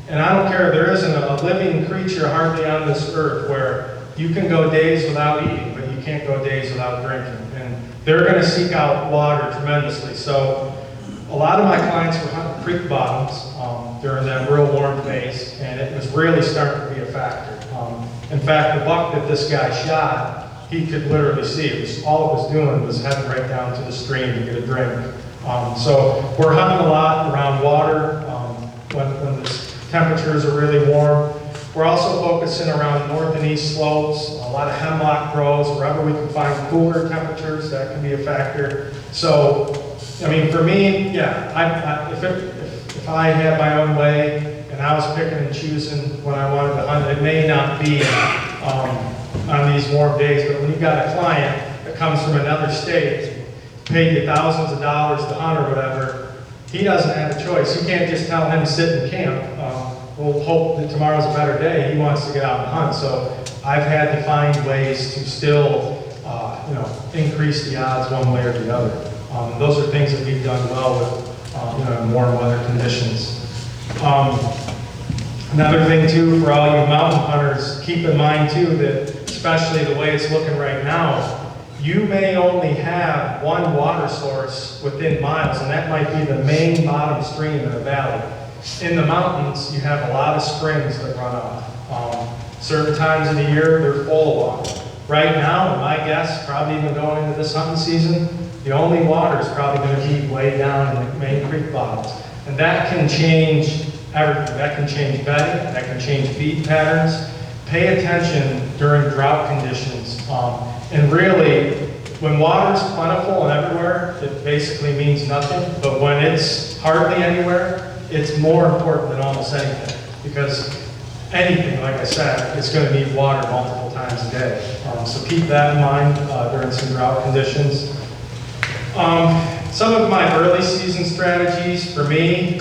Speaker 1: And I don't care, there isn't a living creature hardly on this earth where you can go days without eating, but you can't go days without drinking. And they're going to seek out water tremendously. So a lot of my clients were hunting creek bottoms during that real warm phase, and it was really starting to be a factor. In fact, the buck that this guy shot, he could literally see it. All it was doing was heading right down to the stream to get a drink. So we're hunting a lot around water when the temperatures are really warm. We're also focusing around north and east slopes, a lot of hemlock grows, wherever we can find cooler temperatures, that can be a factor. So, I mean, for me, yeah, if I had my own way and I was picking and choosing when I wanted to hunt, it may not be on these warm days, but when you've got a client that comes from another state, paid you thousands of dollars to hunt or whatever, he doesn't have a choice. You can't just tell him to sit in camp. We'll hope that tomorrow's a better day. He wants to get out and hunt. So I've had to find ways to still, you know, increase the odds one way or the other. Those are things that we've done well with, you know, in warm weather conditions. Another thing too, for all you mountain hunters, keep in mind too that, especially the way it's looking right now, you may only have one water source within miles, and that might be the main bottom stream in a valley. in the mountains, you have a lot of springs that run off. Certain times of the year, they're full of water. Right now, my guess, probably even going into this hunting season, the only water is probably going to be way down in the main creek bottoms. And that can change everything. That can change bedding, that can change feed patterns. Pay attention during drought conditions. And really, when water's plentiful and everywhere, it basically means nothing. But when it's hardly anywhere, it's more important than almost anything. Because anything, like I said, it's going to need water multiple times a day. So keep that in mind during some drought conditions. Some of my early season strategies for me,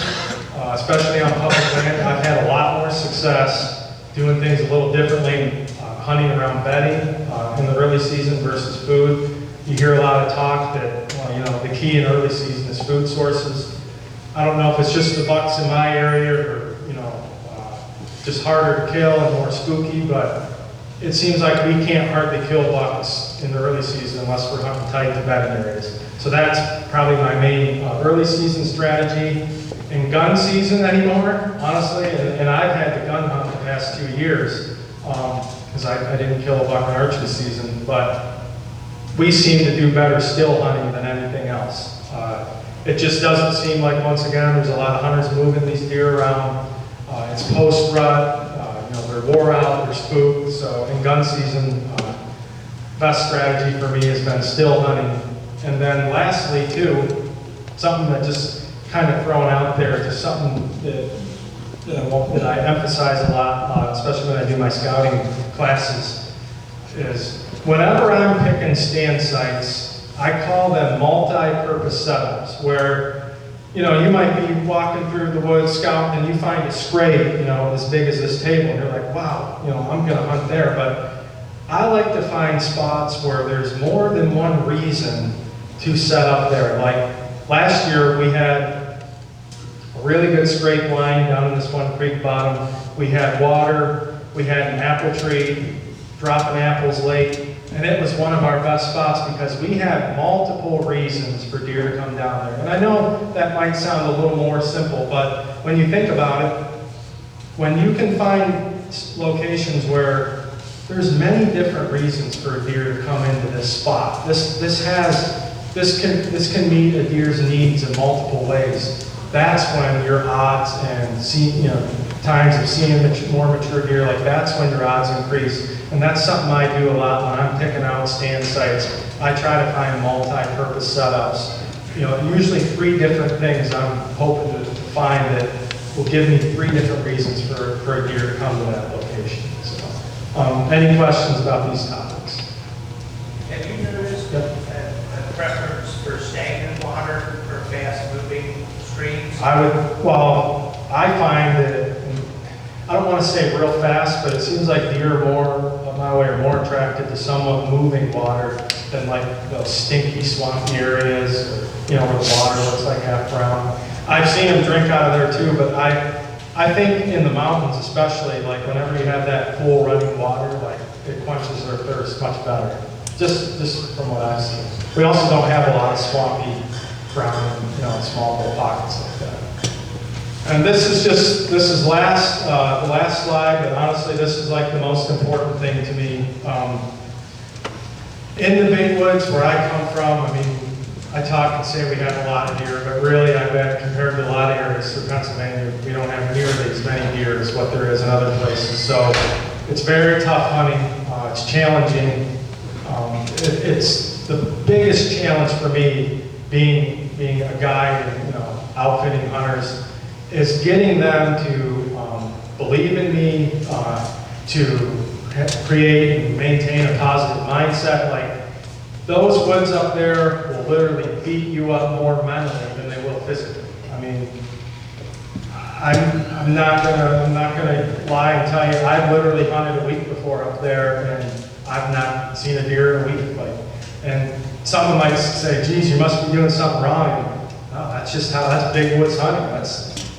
Speaker 1: especially on public land, I've had a lot more success doing things a little differently, hunting around bedding in the early season versus food. You hear a lot of talk that, well, you know, the key in early season is food sources. I don't know if it's just the bucks in my area or, you know, just harder to kill and more spooky, but it seems like we can't hardly kill bucks in the early season unless we're hunting tight to bedding areas. So that's probably my main early season strategy. In gun season anymore, honestly, and I've had to gun hunt the past 2 years because I didn't kill a buck in archery season, but we seem to do better still hunting than anything else. It just doesn't seem like, once again, there's a lot of hunters moving these deer around. It's post-rut, you know, they're wore out, they're spooked, so in gun season, best strategy for me has been still hunting. And then lastly, too, something that just kind of thrown out there, just something that I emphasize a lot, especially when I do my scouting classes, is whenever I'm picking stand sites, I call them multi-purpose setups, where, you know, you might be walking through the woods scouting and you find a scrape, you know, as big as this table, and you're like, wow, you know, I'm gonna hunt there. But I like to find spots where there's more than one reason to set up there. Like last year we had a really good scrape line down in this one creek bottom. We had water, we had an apple tree dropping apples late, and it was one of our best spots because we had multiple reasons for deer to come down there. And I know that might sound a little more simple, but when you think about it, when you can find locations where there's many different reasons for a deer to come into this spot, this can meet a deer's needs in multiple ways. That's when your odds and times of seeing more mature deer, like that's when your odds increase. And that's something I do a lot when I'm picking out stand sites. I try to find multi-purpose setups. You know, usually 3 different things I'm hoping to find that will give me 3 different reasons for a deer to come to that location. So, any questions about these topics?
Speaker 7: Have you noticed a preference for stagnant water or fast-moving streams?
Speaker 1: I find that, I don't want to say real fast, but it seems like deer are more attracted to somewhat moving water than like those stinky, swampy areas, or, you know, where the water looks like half brown. I've seen them drink out of there too, but I think in the mountains especially, like whenever you have that cool running water, like it quenches their thirst much better. Just from what I've seen. We also don't have a lot of swampy brown, you know, small little pockets like that. And this is the last slide, but honestly, this is like the most important thing to me. In the big woods where I come from, I mean, I talk and say we have a lot of deer, but really I bet compared to a lot of areas through Pennsylvania, we don't have nearly as many deer as what there is in other places. So it's very tough hunting, it's challenging. It's the biggest challenge for me being a guide and, you know, outfitting hunters is getting them to believe in me, to create and maintain a positive mindset. Like those woods up there will literally beat you up more mentally than they will physically. I mean, I'm not gonna lie and tell you, I've literally hunted a week before up there and I've not seen a deer in a week. Like, and someone might say, geez, you must be doing something wrong. And, no, that's big woods hunting.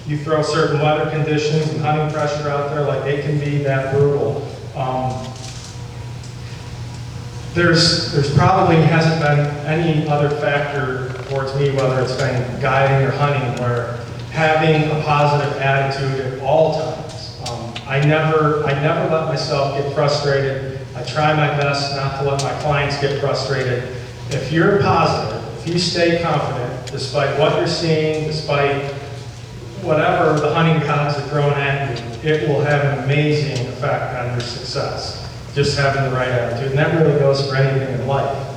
Speaker 1: You throw certain weather conditions and hunting pressure out there, like it can be that brutal. There's probably hasn't been any other factor towards me, whether it's been guiding or hunting, where having a positive attitude at all times. I never let myself get frustrated. I try my best not to let my clients get frustrated. If you're positive, if you stay confident, despite what you're seeing, despite whatever the hunting gods are throwing at you, it will have an amazing effect on your success. Just having the right attitude, and that really goes for anything in life.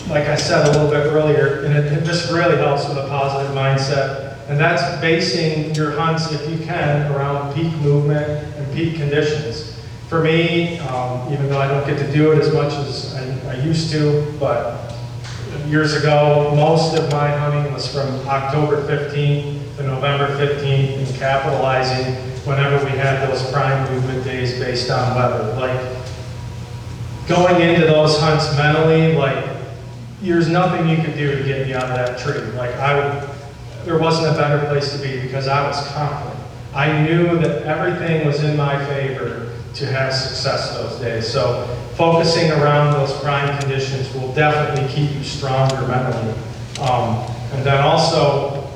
Speaker 1: Like I said a little bit earlier, and it just really helps with a positive mindset, and that's basing your hunts, if you can, around peak movement and peak conditions. For me, even though I don't get to do it as much as I used to, but years ago, most of my hunting was from October 15th to November 15th, and capitalizing whenever we had those prime movement days based on weather. Like, going into those hunts mentally, like, there's nothing you could do to get me out of that tree. Like, there wasn't a better place to be because I was confident. I knew that everything was in my favor to have success those days. So focusing around those prime conditions will definitely keep you stronger mentally. And then also,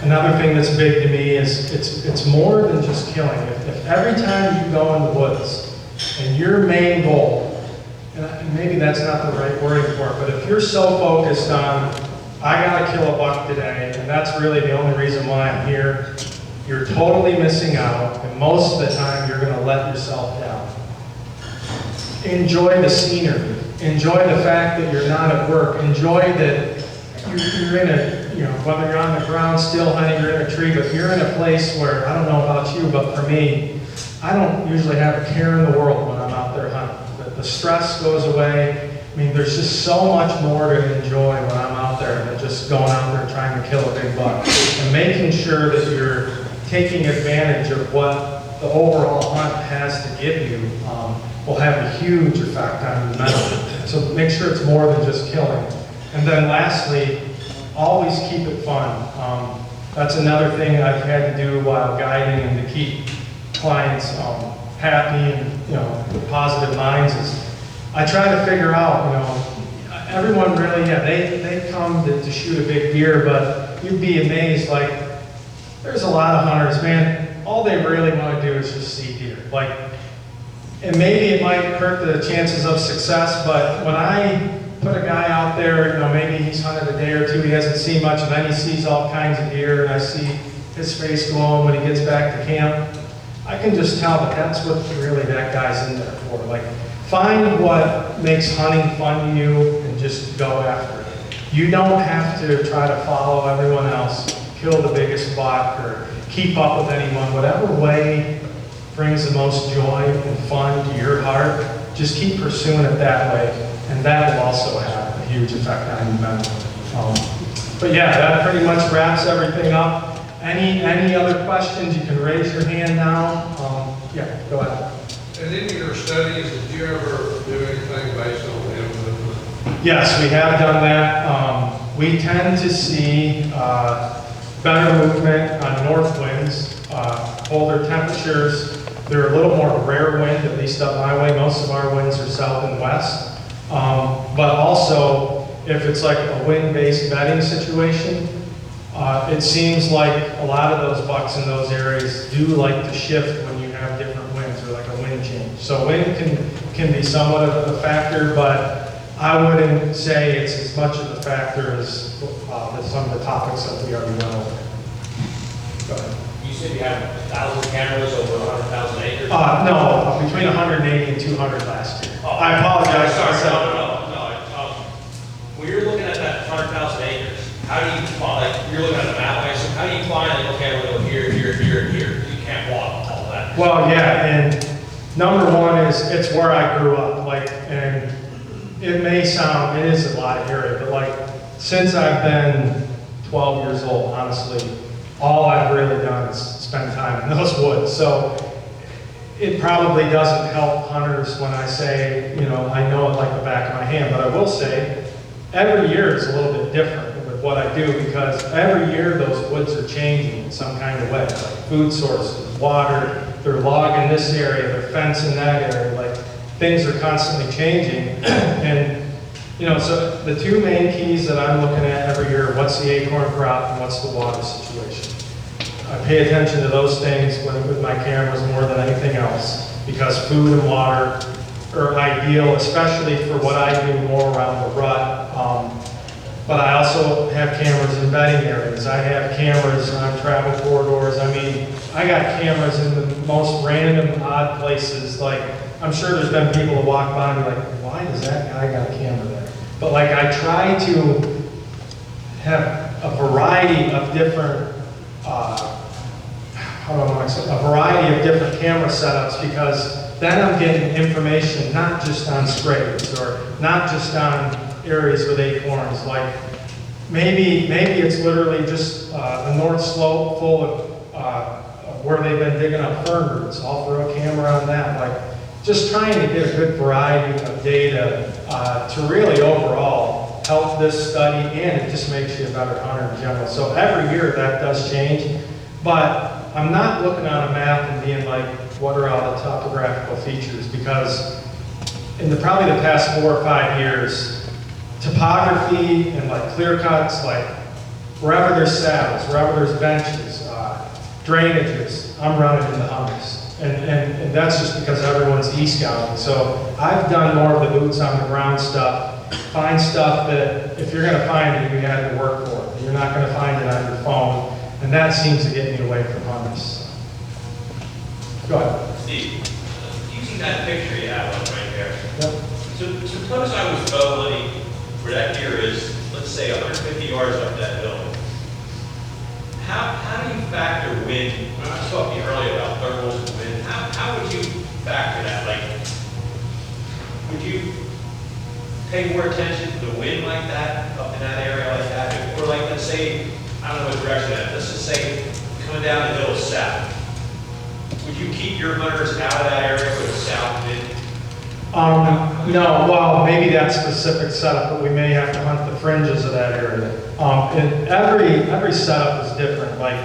Speaker 1: another thing that's big to me is it's more than just killing. If every time you go in the woods and your main goal, and maybe that's not the right wording for it, but if you're so focused on, I gotta kill a buck today, and that's really the only reason why I'm here, you're totally missing out, and most of the time you're gonna let yourself down. Enjoy the scenery. Enjoy the fact that you're not at work. Enjoy that you're in a, whether you're on the ground still hunting, you're in a tree, but you're in a place where, I don't know about you, but for me, I don't usually have a care in the world when I'm out there hunting. The stress goes away. I mean, there's just so much more to enjoy when I'm out there than just going out there trying to kill a big buck. And making sure that you're taking advantage of what the overall hunt has to give you will have a huge effect on you mentally. So make sure it's more than just killing. And then lastly, always keep it fun. That's another thing I've had to do while guiding and to keep clients happy and with positive minds is I try to figure out, everyone really, they come to shoot a big deer, but you'd be amazed, like, there's a lot of hunters, man, all they really want to do is just see deer. Like, and maybe it might hurt the chances of success, but when I put a guy out there, maybe he's hunted a day or two, he hasn't seen much, and then he sees all kinds of deer, and I see his face glowing when he gets back to camp, I can just tell that that's what really that guy's in there for. Like, find what makes hunting fun to you and just go after it. You don't have to try to follow everyone else, kill the biggest buck, or keep up with anyone. Whatever way brings the most joy and fun to your heart, just keep pursuing it that way, and that will also have a huge effect on you mentally. But yeah, that pretty much wraps everything up. Any other questions, you can raise your hand now. Yeah, go ahead.
Speaker 6: And in your studies, did you ever do anything based on wind movement?
Speaker 1: Yes, we have done that. We tend to see better movement on north winds, colder temperatures. They're a little more rare wind, at least up my way. Most of our winds are south and west. But also, if it's like a wind-based bedding situation, it seems like a lot of those bucks in those areas do like to shift when you have different winds or like a wind change. So wind can be somewhat of a factor, but I wouldn't say it's as much of a factor as some of the topics that we already went over. Go ahead.
Speaker 8: You said you have 1,000 cameras over 100,000 acres?
Speaker 1: No, between 180 and 200 last year.
Speaker 8: Oh,
Speaker 1: I apologize.
Speaker 8: Sorry, no. When you're looking at that 100,000 acres, how do you find, like, you're looking at the map, I assume, how do you find, like, okay, I'm gonna go here, here, here, and here? You can't walk all that.
Speaker 1: Well, yeah, and number one is it's where I grew up. Like, and it may sound, it is a lot of area, but like, since I've been 12 years old, honestly, all I've really done is spend time in those woods. So it probably doesn't help hunters when I say, I know it like the back of my hand, but I will say every year is a little bit different with what I do because every year those woods are changing in some kind of way, like food sources, water, they're logging this area, they're fencing that area, like things are constantly changing. And You know, so the two main keys that I'm looking at every year, what's the acorn crop and what's the water situation. I pay attention to those things with my cameras more than anything else, because food and water are ideal, especially for what I do more around the rut. But I also have cameras in bedding areas. I have cameras on travel corridors. I mean, I got cameras in the most random, odd places. Like, I'm sure there's been people who walk by and be like, why does that guy got a camera there? But like, I try to have a variety of different, a variety of different camera setups, because then I'm getting information not just on scrapes or not just on areas with acorns. Like maybe it's literally just a north slope full of where they've been digging up fern roots. I'll throw a camera on that. Like just trying to get a good variety of data to really overall help this study, and it just makes you a better hunter in general. So every year that does change, but I'm not looking on a map and being like, what are all the topographical features? Because in probably the past 4 or 5 years, topography and like clear cuts, like wherever there's saddles, wherever there's benches, drainages, I'm running into hunters. And that's just because everyone's e-scouting. So I've done more of the boots on the ground stuff, find stuff that if you're gonna find it, you had to work for it. You're not gonna find it on your phone. And that seems to get me away from hunters. Go ahead.
Speaker 8: Steve, using that picture you have on right there.
Speaker 1: Yep.
Speaker 8: So suppose I was bow hunting where that deer is, let's say 150 yards up that hill. How do you factor wind? When I was talking earlier about thermals and wind, how would you factor that? Like, would you pay more attention to the wind like that, up in that area like that? Or like, let's say, I don't know what direction that, let's just say, coming down the hill south. Would you keep your hunters out of that area with a south wind?
Speaker 1: No, well, maybe that specific setup, but we may have to hunt the fringes of that area. And every setup is different. Like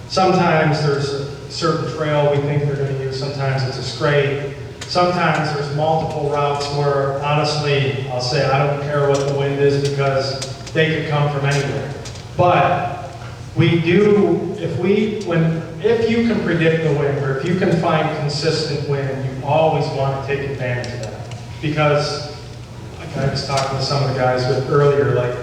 Speaker 1: sometimes there's a certain trail we think they're going to use. Sometimes it's a scrape. Sometimes there's multiple routes where, honestly, I'll say I don't care what the wind is because they could come from anywhere. But we do, if you can predict the wind, or if you can find consistent wind, you always want to take advantage of that. Because, like I was talking to some of the guys with earlier, like,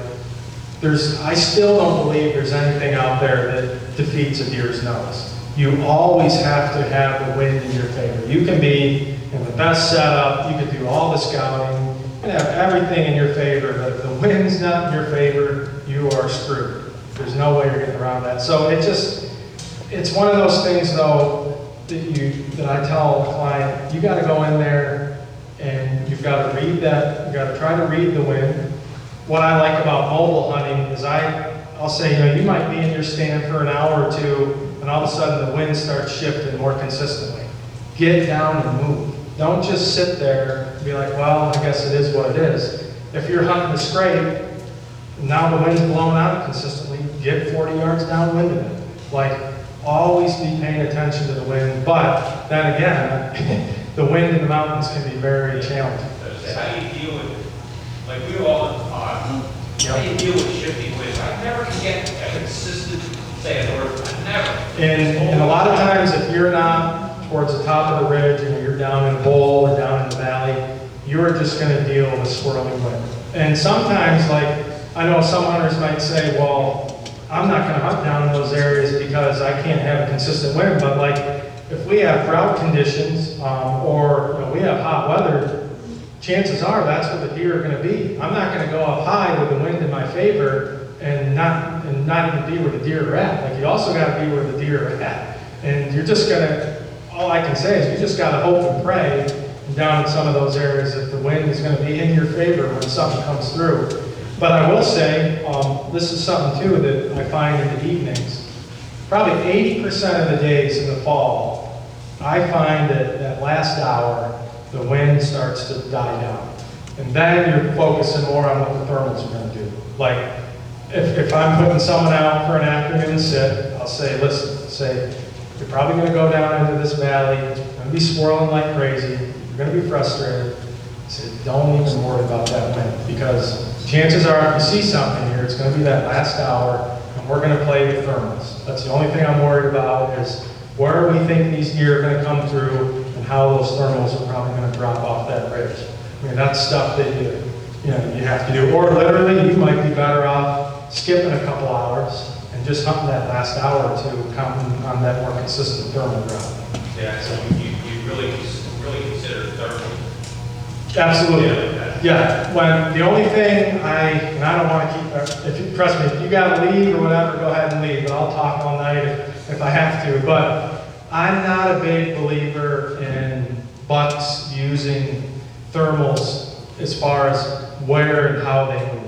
Speaker 1: I still don't believe there's anything out there that defeats a deer's nose. You always have to have the wind in your favor. You can be in the best setup, you can do all the scouting, you can have everything in your favor, but if the wind's not in your favor, you are screwed. There's no way you're getting around that. So it's one of those things though, that I tell a client, you gotta go in there and you've gotta read that, you gotta try to read the wind. What I like about mobile hunting is I'll say, you know, you might be in your stand for an hour or two and all of a sudden the wind starts shifting more consistently. Get down and move. Don't just sit there and be like, well, I guess it is what it is. If you're hunting a scrape, now the wind's blowing out consistently, get 40 yards downwind of it. Like, always be paying attention to the wind, but then again, the wind in the mountains can be very challenging.
Speaker 8: How do you deal with, like we all in the pond, how do you deal with shifting winds? I never can get a consistent, say a word, I never.
Speaker 1: And a lot of times, if you're not towards the top of the ridge and you're down in a bowl or down in the valley, you're just going to deal with swirling wind. And sometimes, like, I know some hunters might say, well, I'm not going to hunt down in those areas because I can't have a consistent wind, but like, if we have drought conditions or we have hot weather, chances are that's what the deer are going to be. I'm not going to go up high with the wind in my favor and not even be where the deer are at. Like, you also got to be where the deer are at. And you're just going to, all I can say is you just got to hope and pray down in some of those areas that the wind is going to be in your favor when something comes through. But I will say, this is something too that I find in the evenings. Probably 80% of the days in the fall, I find that that last hour, the wind starts to die down. And then you're focusing more on what the thermals are going to do. Like, if I'm putting someone out for an afternoon sit, I'll say, listen, you're probably going to go down into this valley, it's going to be swirling like crazy, you're going to be frustrated. I said, don't even worry about that wind, because chances are if you see something here, it's going to be that last hour, and we're going to play with thermals. That's the only thing I'm worried about, is where we think these deer are going to come through and how those thermals are probably going to drop off that ridge. I mean, that's stuff that you have to do. Or literally, you might be better off skipping a couple hours and just hunting that last hour or two, counting on that more consistent thermal drop.
Speaker 8: Yeah, so you really consider thermal.
Speaker 1: Absolutely. Yeah. When the only thing and I don't want to keep, if you trust me, if you got to leave or whatever, go ahead and leave. But I'll talk all night if I have to. But I'm not a big believer in bucks using thermals as far as where and how they move.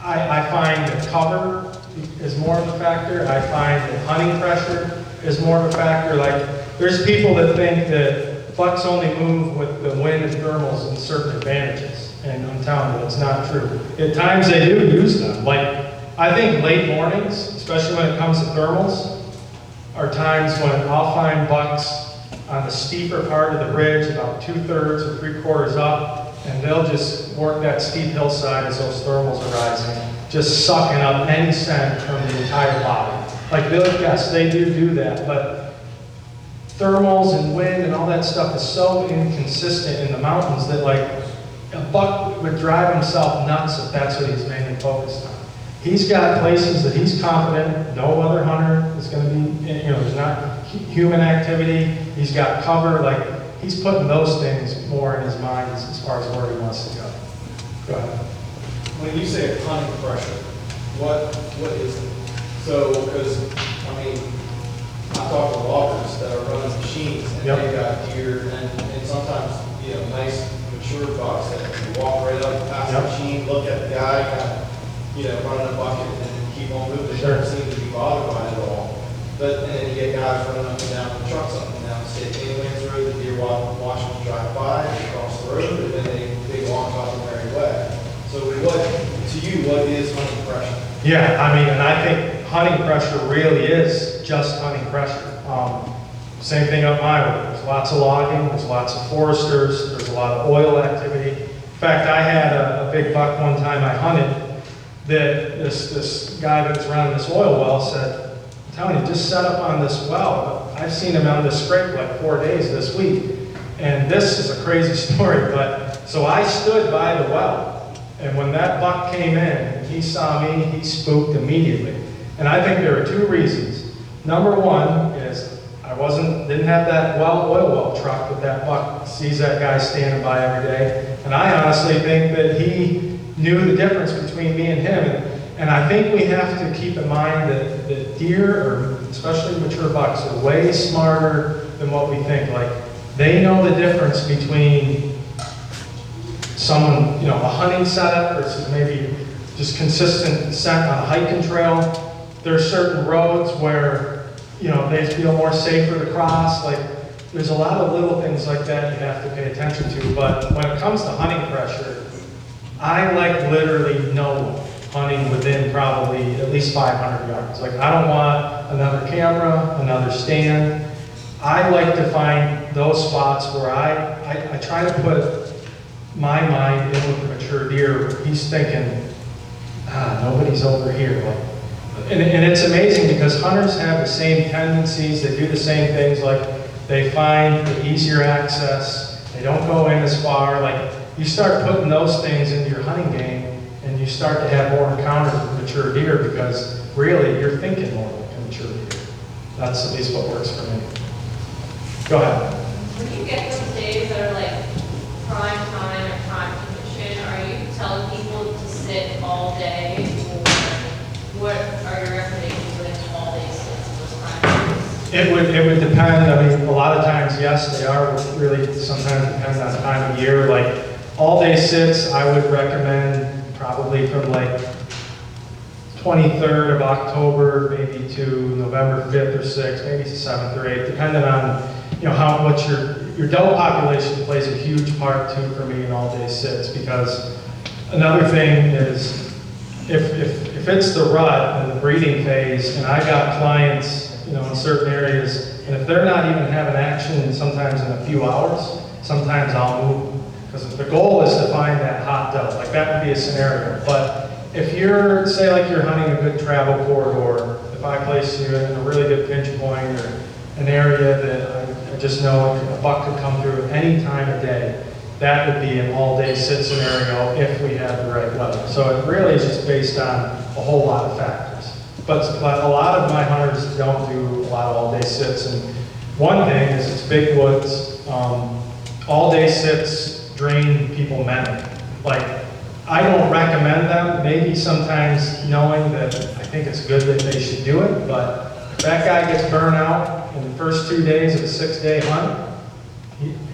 Speaker 1: I find that cover is more of a factor. I find that hunting pressure is more of a factor. Like, there's people that think that bucks only move with the wind and thermals and certain advantages, and I'm telling you, it's not true. At times they do use them. Like, I think late mornings, especially when it comes to thermals, are times when I'll find bucks on the steeper part of the ridge, about 2/3 or 3/4 up, and they'll just work that steep hillside as those thermals are rising, just sucking up any scent from the entire body. Like, yes, they do that, but thermals and wind and all that stuff is so inconsistent in the mountains that, like, a buck would drive himself nuts if that's what he's mainly focused on. He's got places that he's confident no other hunter is going to be, there's not human activity. He's got cover. Like, he's putting those things more in his mind as far as where he wants to go. Go ahead.
Speaker 4: When you say hunting pressure, what is it? So, because, I mean, I talk to loggers that are running machines, and
Speaker 1: Yep.
Speaker 4: they got gear, and sometimes, nice mature bucks that you walk right up past
Speaker 1: Yep.
Speaker 4: the machine, look at the guy, kind of, running a bucket, and keep on moving. They
Speaker 1: Sure.
Speaker 4: don't seem to be bothered by it at all. But, and then you get guys running up and down the trucks up and down the state Mainlands Road, the deer watch them drive by, they cross the road, and then they walk off the merry way. So to you, what is hunting pressure?
Speaker 1: Yeah, I mean, and I think hunting pressure really is just hunting pressure. Same thing up my way. There's lots of logging, there's lots of foresters, there's a lot of oil activity. In fact, I had a big buck one time I hunted that this guy that was running this oil well said, I'm telling you, just set up on this well. I've seen him on this scrape like 4 days this week. And this is a crazy story, but so I stood by the well. And when that buck came in, he saw me, he spooked immediately. And I think there are two reasons. Number one is I didn't have that oil well truck that that buck sees that guy standing by every day. And I honestly think that he knew the difference between me and him. And I think we have to keep in mind that deer, or especially mature bucks, are way smarter than what we think. Like, they know the difference between someone, a hunting setup versus maybe just consistent scent on a hiking trail. There's certain roads where, they feel more safer to cross. Like, there's a lot of little things like that you have to pay attention to. But when it comes to hunting pressure, I like literally no one hunting within probably at least 500 yards. Like, I don't want another camera, another stand. I like to find those spots where I try to put my mind in with a mature deer. He's thinking, nobody's over here. Like, and it's amazing because hunters have the same tendencies. They do the same things. Like, they find the easier access. They don't go in as far. Like, you start putting those things into your hunting game, and you start to have more encounters with mature deer because really you're thinking more like a mature deer. That's at least what works for me. Go ahead.
Speaker 9: When you get those days that are like prime time or prime condition, are you telling people to sit all day, or what are your recommendations for like all day sits in those prime days?
Speaker 1: It would depend. I mean, a lot of times, yes, they are. Really, sometimes depends on time of year. Like, all day sits, I would recommend probably from like 23rd of October, maybe to November 5th or 6th, maybe 7th or 8th, depending on how much your doe population plays a huge part too for me in all day sits. Because another thing is if it's the rut and the breeding phase, and I got clients in certain areas, and if they're not even having action sometimes in a few hours, sometimes I'll move. Because the goal is to find that hot doe, like that would be a scenario. But if you're, say like you're hunting a good travel corridor, if I place you in a really good pinch point or an area that I just know a buck could come through any time of day, that would be an all-day sit scenario if we have the right weather. So it really is just based on a whole lot of factors. But a lot of my hunters don't do a lot of all-day sits. And one thing is it's big woods. All-day sits drain people mentally. Like, I don't recommend them, maybe sometimes knowing that I think it's good that they should do it, but if that guy gets burned out in the first 2 days of a 6-day hunt,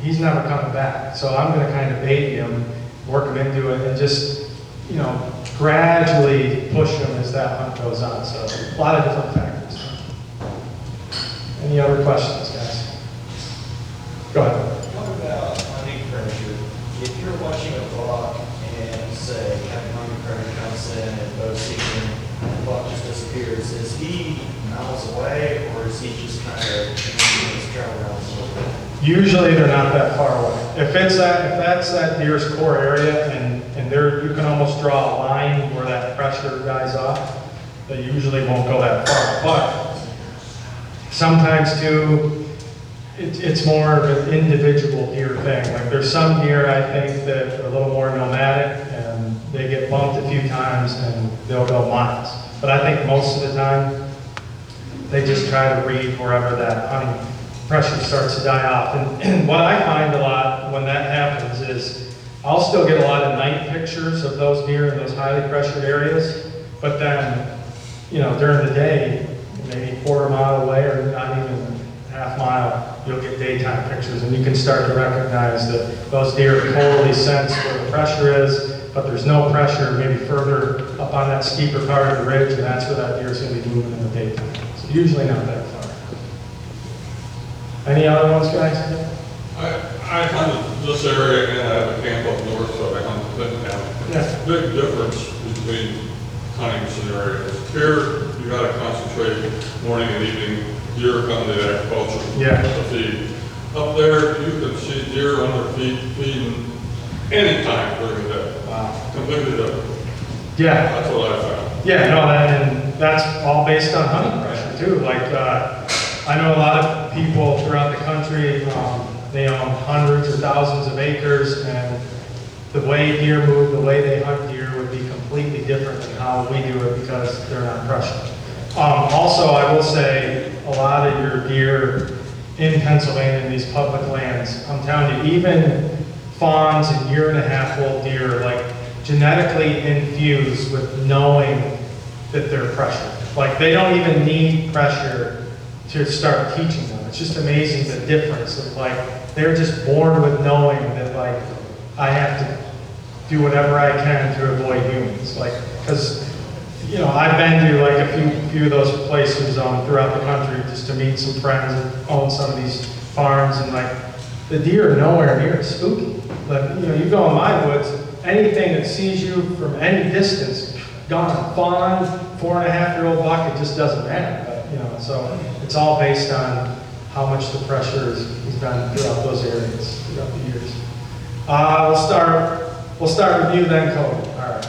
Speaker 1: he's never coming back. So I'm going to kind of baby him, work him into it, and just, you know, gradually push him as that hunt goes on. So a lot of different factors. Any other questions, guys? Go ahead.
Speaker 10: What about hunting pressure? If you're watching a buck and say having hunting pressure comes in and bow season and the buck just disappears, is he miles away or is he just kind of his travel routes a little bit?
Speaker 1: Usually they're not that far away. If that's that deer's core area and there you can almost draw a line where that pressure dies off, they usually won't go that far. But sometimes too, it's more of an individual deer thing. Like there's some deer I think that are a little more nomadic and they get bumped a few times and they'll go miles. But I think most of the time they just try to read wherever that hunting pressure starts to die off. And what I find a lot when that happens is I'll still get a lot of night pictures of those deer in those highly pressured areas, but then, you know, during the day, maybe quarter mile away or not even half mile, you'll get daytime pictures and you can start to recognize that those deer totally sense where the pressure is, but there's no pressure maybe further up on that steeper part of the ridge, and that's where that deer is going to be moving in the daytime. So usually not that far. Any other ones, guys?
Speaker 6: I hunted this area and I have a camp up north, so I hunted Clinton County.
Speaker 1: Yeah.
Speaker 6: Big difference between hunting scenarios. Here, you gotta concentrate morning and evening, deer come to agriculture.
Speaker 1: Yeah.
Speaker 6: To feed. Up there, you can see deer on their feet feeding anytime during the day.
Speaker 1: Wow.
Speaker 6: Completely different.
Speaker 1: Yeah.
Speaker 6: That's what I found.
Speaker 1: Yeah, no, and that's all based on hunting pressure too. Like, I know a lot of people throughout the country, they own hundreds or thousands of acres, and the way deer move, the way they hunt deer would be completely different than how we do it because they're not pressured. Also, I will say a lot of your deer in Pennsylvania in these public lands, I'm telling you, even fawns and 1.5-year-old deer, like genetically infused with knowing that they're pressured. Like they don't even need pressure to start teaching them. It's just amazing the difference of like, they're just born with knowing that like, I have to do whatever I can to avoid humans. Like, cause, you know, I've been to like a few of those places throughout the country just to meet some friends that own some of these farms, and like, the deer are nowhere near spooky. Like, you know, you go in my woods, anything that sees you from any distance, gone. Fawn, 4.5-year-old buck, it just doesn't matter. But, you know, so it's all based on how much the pressure has been throughout those areas throughout the years. We'll start with you then, Cody. All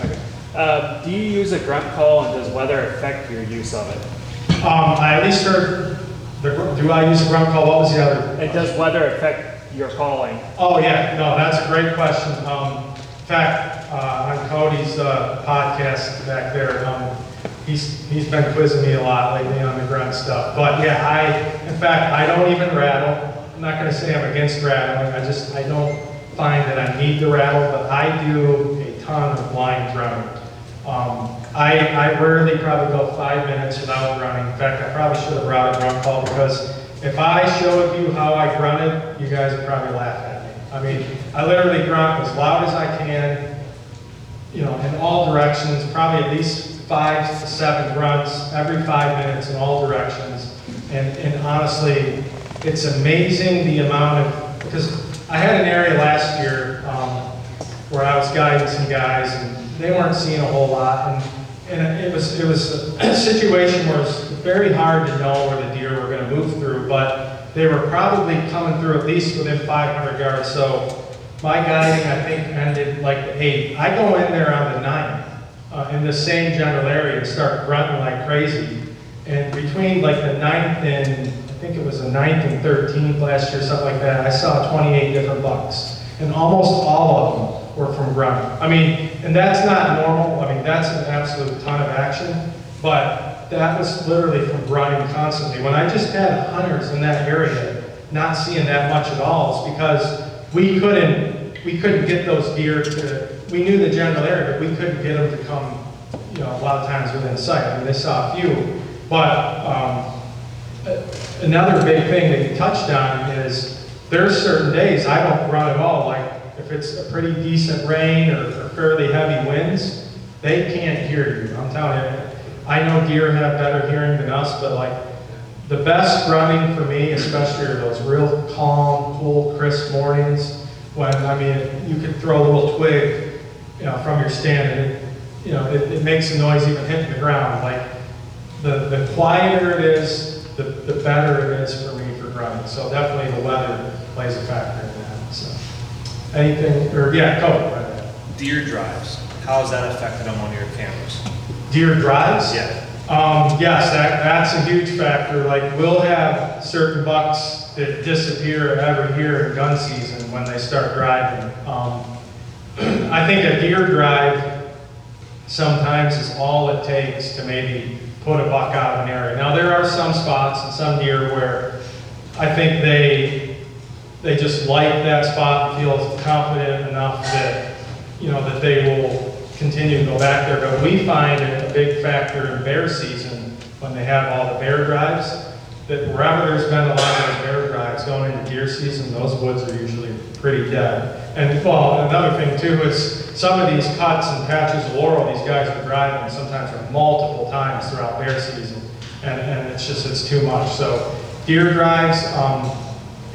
Speaker 1: right.
Speaker 11: Do you use a grunt call, and does weather affect your use of it?
Speaker 1: I at least heard, do I use a grunt call? What was the other?
Speaker 11: And does weather affect your calling?
Speaker 1: Oh yeah, no, that's a great question. In fact, on Cody's podcast back there, he's been quizzing me a lot lately on the grunt stuff. But yeah, in fact, I don't even rattle. I'm not going to say I'm against rattling. I don't find that I need to rattle, but I do a ton of blind drumming. I rarely probably go 5 minutes without grunting. In fact, I probably should have brought a grunt call, because if I showed you how I grunted, you guys would probably laugh at me. I mean, I literally grunt as loud as I can, you know, in all directions, probably at least 5 to 7 grunts every 5 minutes in all directions. And honestly, it's amazing the amount of, because I had an area last year where I was guiding some guys, and they weren't seeing a whole lot, and it was a situation where it's very hard to know where the deer were going to move through, but they were probably coming through at least within 500 yards. So My guiding, I think, ended like the 8th. I go in there on the 9th, in the same general area and start grunting like crazy. And between like the 9th and, I think it was the 9th and 13th last year, something like that, I saw 28 different bucks. And almost all of them were from grunting. I mean, and that's not normal. I mean, that's an absolute ton of action. But that was literally from grunting constantly. When I just had hunters in that area not seeing that much at all, it's because we couldn't get those deer to, we knew the general area, but we couldn't get them to come, you know, a lot of times within sight. I mean, they saw a few. But another big thing that you touched on is there's certain days I don't run at all. Like if it's a pretty decent rain or fairly heavy winds, they can't hear you. I'm telling you, I know deer have better hearing than us, but like the best running for me, especially are those real calm, cool, crisp mornings when, I mean, you could throw a little twig, you know, from your stand and it, you know, it makes a noise even hitting the ground. Like the quieter it is, the better it is for me for grunting. So definitely the weather plays a factor in that. So anything, or yeah, go right.
Speaker 2: Deer drives. How has that affected them on your cameras?
Speaker 1: Deer drives?
Speaker 2: Yeah.
Speaker 1: Yes, that's a huge factor. Like we'll have certain bucks that disappear every year in gun season when they start driving. I think a deer drive sometimes is all it takes to maybe put a buck out of an area. Now there are some spots and some deer where I think they just like that spot and feel confident enough that, you know, that they will continue to go back there. But we find it a big factor in bear season when they have all the bear drives, that wherever there's been a lot of those bear drives going into deer season, those woods are usually pretty dead. And well, another thing too is some of these cuts and patches of laurel these guys are driving sometimes are multiple times throughout bear season. And it's too much. So deer drives,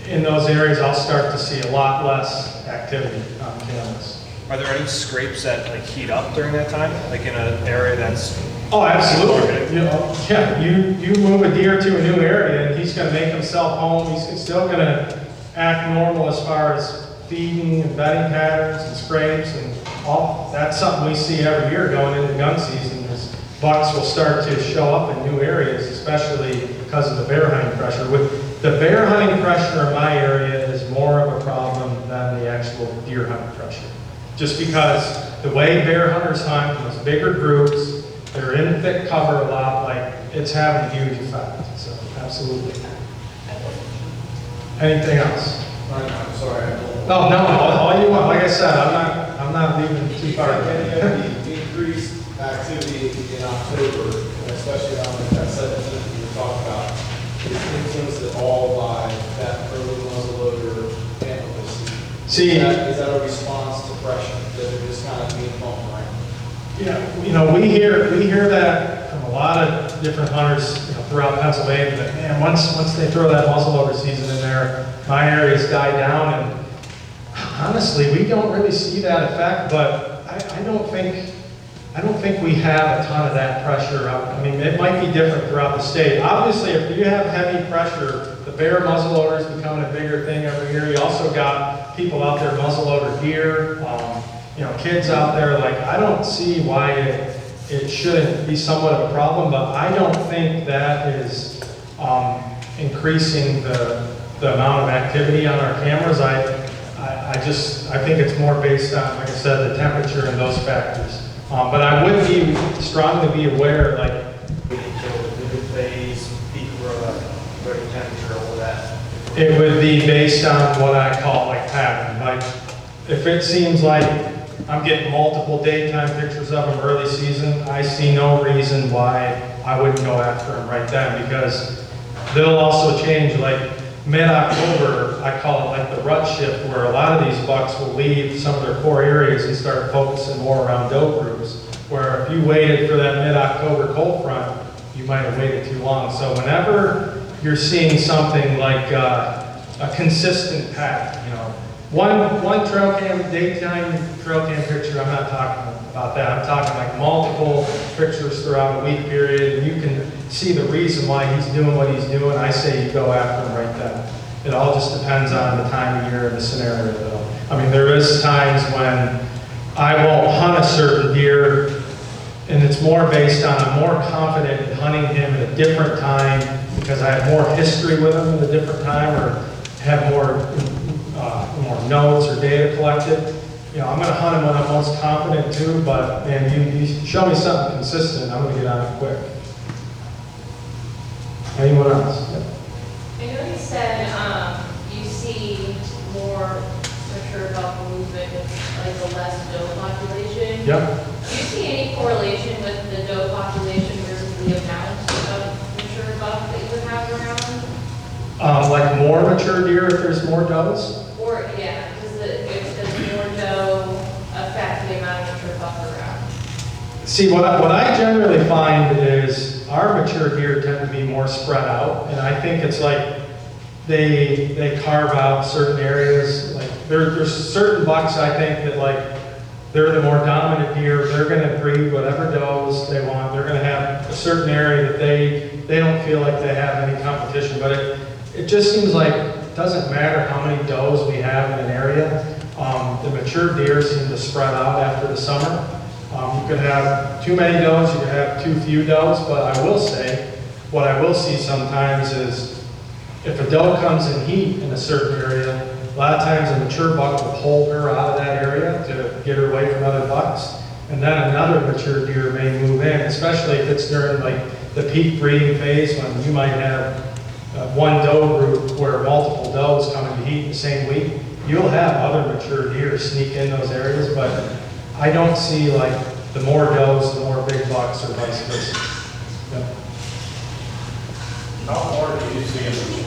Speaker 1: in those areas, I'll start to see a lot less activity on cameras.
Speaker 2: Are there any scrapes that like heat up during that time? Like in an area that's...
Speaker 1: Oh, absolutely. You know, yeah, you move a deer to a new area and he's gonna make himself home. He's still gonna act normal as far as feeding and bedding patterns and scrapes and all. That's something we see every year going into gun season is bucks will start to show up in new areas, especially because of the bear hunting pressure. With the bear hunting pressure in my area is more of a problem than the actual deer hunting pressure. Just because the way bear hunters hunt, those bigger groups, they're in thick cover a lot, like it's having a huge effect. So absolutely. Anything else?
Speaker 4: I'm sorry.
Speaker 1: No, all you want. Like I said, I'm not leaving too far.
Speaker 4: Any of the increased activity in October, and especially on that 17th you were talking about, is influenced at all by that early muzzleloader antler season?
Speaker 1: See,
Speaker 4: is that a response to pressure that are just kind of being pumped right?
Speaker 1: Yeah, you know, we hear that from a lot of different hunters, you know, throughout Pennsylvania. That man, once they throw that muzzleloader season in there, my areas die down. And honestly, we don't really see that effect. But I don't think we have a ton of that pressure up. I mean, it might be different throughout the state. Obviously, if you have heavy pressure, the bear muzzleloader is becoming a bigger thing every year. You also got people out there muzzleloader deer. You know, kids out there, like, I don't see why it shouldn't be somewhat of a problem, but I don't think that is increasing the amount of activity on our cameras. I think it's more based on, like I said, the temperature and those factors. But I would be strongly be aware, like,
Speaker 10: Vivid phase, peak rut, very temperature, all of that.
Speaker 1: it would be based on what I call like pattern. Like, if it seems like I'm getting multiple daytime pictures of them early season, I see no reason why I wouldn't go after them right then, because they'll also change. Like mid-October, I call it like the rut shift, where a lot of these bucks will leave some of their core areas and start focusing more around doe groups, where if you waited for that mid-October cold front, you might have waited too long. So whenever you're seeing something like a consistent pattern, you know, one trail cam, daytime trail cam picture, I'm not talking about that. I'm talking like multiple pictures throughout a week period, and you can see the reason why he's doing what he's doing. I say you go after him right then. It all just depends on the time of year and the scenario though. I mean, there is times when I won't hunt a certain deer, and it's more based on I'm more confident in hunting him at a different time because I have more history with him at a different time, or have more notes or data collected. You know, I'm going to hunt him when I'm most confident too, but man, you show me something consistent, I'm going to get on it quick. Anyone else? Yeah.
Speaker 9: I know you said you see more mature buck movement with like a less doe population.
Speaker 1: Yep.
Speaker 9: Do you see any correlation with the doe population versus the amount of mature buck that you would have around?
Speaker 1: Like more mature deer if there's more does?
Speaker 9: Or, yeah, does more doe affect the amount of mature buck around?
Speaker 1: See, what I generally find is our mature deer tend to be more spread out, and I think it's like they carve out certain areas. Like there's certain bucks I think that like they're the more dominant deer. They're going to breed whatever does they want. They're going to have a certain area that they don't feel like they have any competition. But it just seems like it doesn't matter how many does we have in an area. The mature deer seem to spread out after the summer. You could have too many does, you could have too few does, but I will say, what I will see sometimes is if a doe comes in heat in a certain area, a lot of times a mature buck will hold her out of that area to get her away from other bucks. And then another mature deer may move in, especially if it's during like the peak breeding phase when you might have one doe group where multiple does come into heat in the same week. You'll have other mature deer sneak in those areas, but I don't see like the more does, the more big bucks, or vice versa. Yep.
Speaker 11: How far do you see in the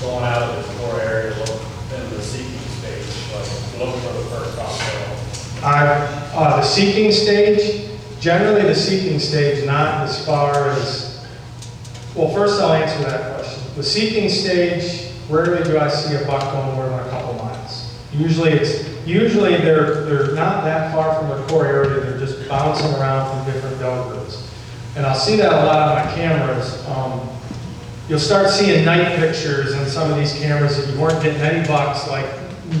Speaker 11: going out of this core area, look into the seeking stage, like look for the first cocktail?
Speaker 1: The seeking stage, generally the seeking stage, not as far as, well, first I'll answer that question. The seeking stage, rarely do I see a buck going more than a couple miles. Usually they're not that far from their core area, they're just bouncing around from different doe groups. And I'll see that a lot on my cameras. You'll start seeing night pictures in some of these cameras that you weren't getting any bucks like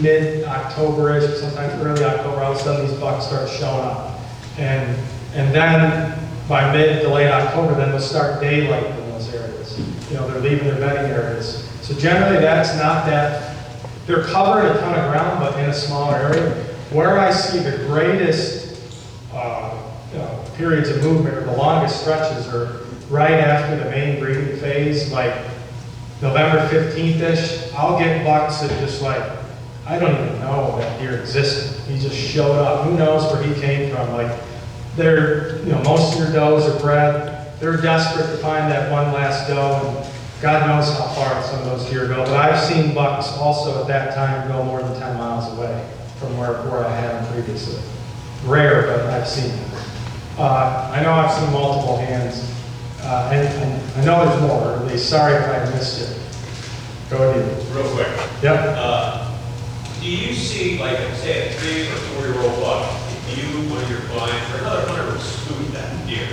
Speaker 1: mid-October-ish, sometimes early October, all of a sudden these bucks start showing up. And then by mid to late October, then they'll start daylight in those areas. You know, they're leaving their bedding areas. So generally that's not that, they're covering a ton of ground, but in a smaller area. Where I see the greatest periods of movement, or the longest stretches, are right after the main breeding phase, like November 15th-ish. I'll get bucks that just like, I don't even know that deer existed. He just showed up. Who knows where he came from? Like, they're, most of your does are bred. They're desperate to find that one last doe, and God knows how far some of those deer go. But I've seen bucks also at that time go more than 10 miles away from where I had them previously. Rare, but I've seen them. I know I've seen multiple hands, and I know there's more, or at least, sorry if I missed it. Go ahead.
Speaker 8: Real quick.
Speaker 1: Yep.
Speaker 8: Do you see, like, say, a 3 or 4-year-old buck, if you, one of your clients, or another hunter would spook that deer,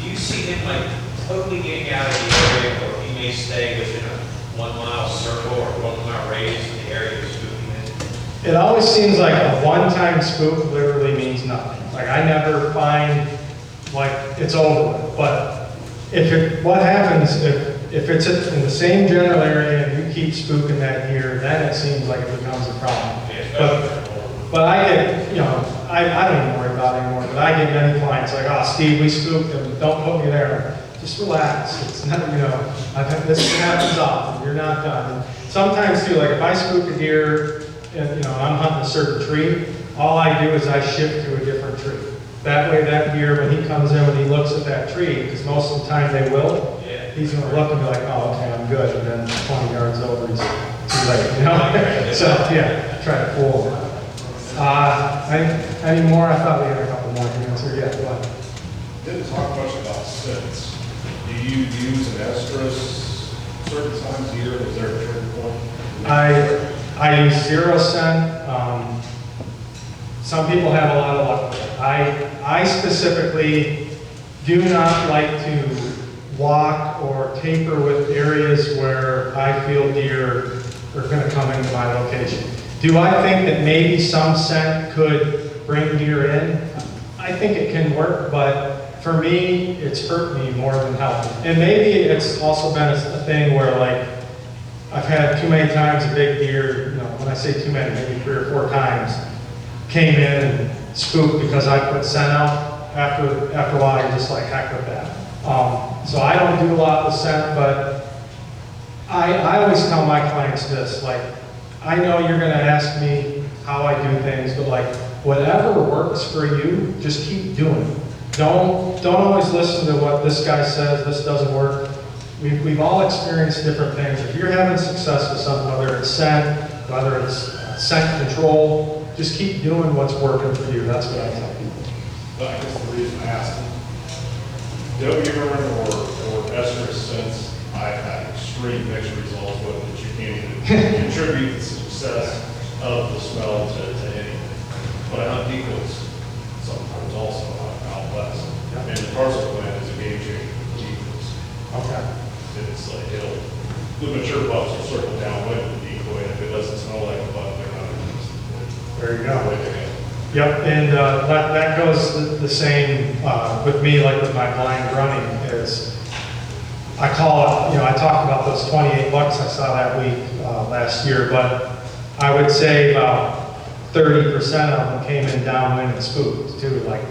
Speaker 8: do you see him, like, totally getting out of the area, or he may stay within a 1 mile circle or 1 mile radius of the area you're spooking in?
Speaker 1: It always seems like a one-time spook literally means nothing. Like, I never find, like, it's over with. But what happens if it's in the same general area and you keep spooking that deer, then it seems like it becomes a problem. But I get, I don't even worry about it anymore, but I get many clients like, oh, Steve, we spooked him, don't put me there. Just relax. It's not, this happens often. You're not done. And sometimes too, like if I spook a deer and, I'm hunting a certain tree, all I do is I shift to a different tree. That way that deer, when he comes in, when he looks at that tree, because most of the time they will, he's going to look and be like, oh, okay, I'm good. And then 20 yards over, he's too late, So, yeah, try to fool him. Any more? I thought we had a couple more to answer. Yeah, go ahead.
Speaker 3: Didn't talk much about scents. Do you use an estrus certain times of year? Is there a trigger point?
Speaker 1: I use 0 scent. Some people have a lot of luck with it. I specifically do not like to block or taper with areas where I feel deer are gonna come into my location. Do I think that maybe some scent could bring deer in? I think it can work, but for me, it's hurt me more than helped. And maybe it's also been a thing where like, I've had too many times a big deer, when I say too many, maybe 3 or 4 times, came in and spooked because I put scent out. After a while, you're just like, heck with that. So I don't do a lot with scent, but I always tell my clients this, like, I know you're gonna ask me how I do things, but like, whatever works for you, just keep doing it. Don't always listen to what this guy says, this doesn't work. We've all experienced different things. If you're having success with something, whether it's scent, whether it's scent control, just keep doing what's working for you. That's what I tell people.
Speaker 3: But I guess the reason I asked, doe urine or estrus scents, I've had extreme mixed results with that you can't even contribute the success of the smell to anything. But I hunt decoys sometimes also out west. And the tarsal plant is a game changer for decoys.
Speaker 1: Okay.
Speaker 3: It's like, the mature bucks will circle downwind with the decoy, and if it doesn't smell like a buck, they're not interested.
Speaker 1: There you go. Yep, and that goes the same with me, like with my blind running, is I call it, I talked about those 28 bucks I saw that week last year, but I would say about 30% of them came in downwind and spooked too. Like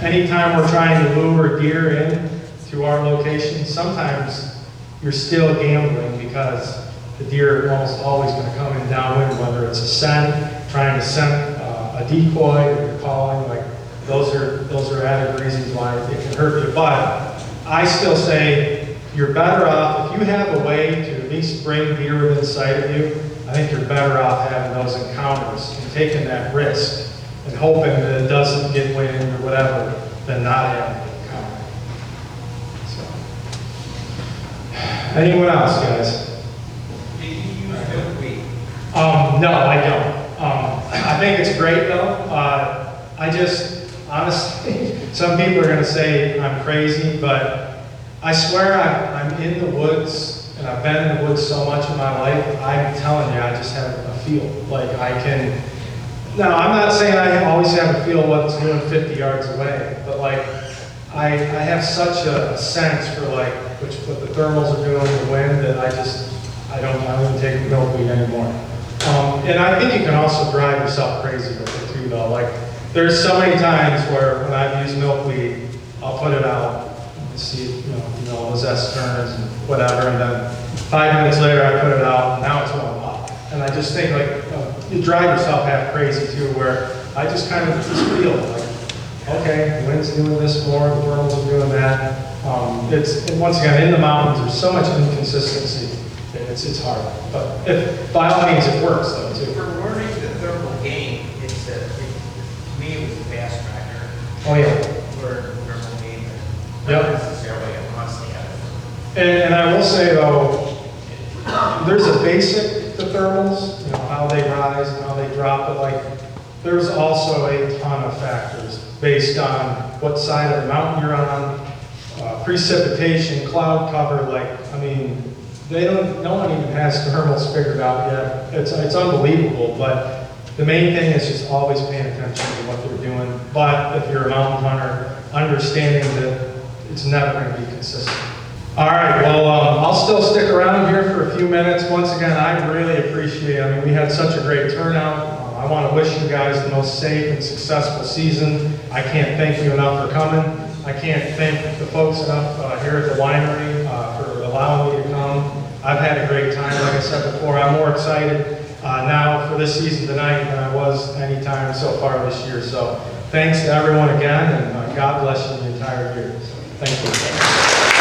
Speaker 1: anytime we're trying to lure deer in to our location, sometimes you're still gambling because the deer are almost always going to come in downwind, whether it's a scent, trying to scent a decoy that you're calling, like those are added reasons why it can hurt you. But I still say you're better off, if you have a way to at least bring deer within sight of you, I think you're better off having those encounters and taking that risk and hoping that it doesn't get wind or whatever than not having the encounter. So. Anyone else, guys?
Speaker 7: Do you use milkweed?
Speaker 1: No, I don't. I think it's great though. I just, honestly, some people are gonna say I'm crazy, but I swear I'm in the woods, and I've been in the woods so much in my life, I'm telling you, I just have a feel. Like I can, now I'm not saying I always have a feel what's doing 50 yards away, but like, I have such a sense for like, what the thermals are doing, the wind, that I don't even take milkweed anymore. And I think you can also drive yourself crazy with it too, though. Like, there's so many times where when I've used milkweed, I'll put it out and see, those S turns and whatever, and then 5 minutes later I put it out, and now it's going up. And I just think like, you drive yourself half crazy too, where I just kind of just feel like, okay, the wind's doing this more, the thermals are doing that. And once again, in the mountains, there's so much inconsistency. It's hard, but by all means it works though too.
Speaker 7: For learning the thermal game, to me it was a fast tracker.
Speaker 1: Oh yeah.
Speaker 7: Learn thermal game,
Speaker 1: Yep.
Speaker 7: not necessarily a must-have.
Speaker 1: And I will say though, there's a basic to thermals, how they rise and how they drop, but like there's also a ton of factors based on what side of the mountain you're on, precipitation, cloud cover, no one even has thermals figured out yet. It's unbelievable, but the main thing is just always paying attention to what they're doing. But if you're a mountain hunter, understanding that it's never going to be consistent. All right, well, I'll still stick around here for a few minutes. Once again, I really appreciate it. We had such a great turnout. I want to wish you guys the most safe and successful season. I can't thank you enough for coming. I can't thank the folks enough here at the winery for allowing me to come. I've had a great time, like I said before. I'm more excited now for this season tonight than I was any time so far this year. So thanks to everyone again, and God bless you the entire year. So, thank you.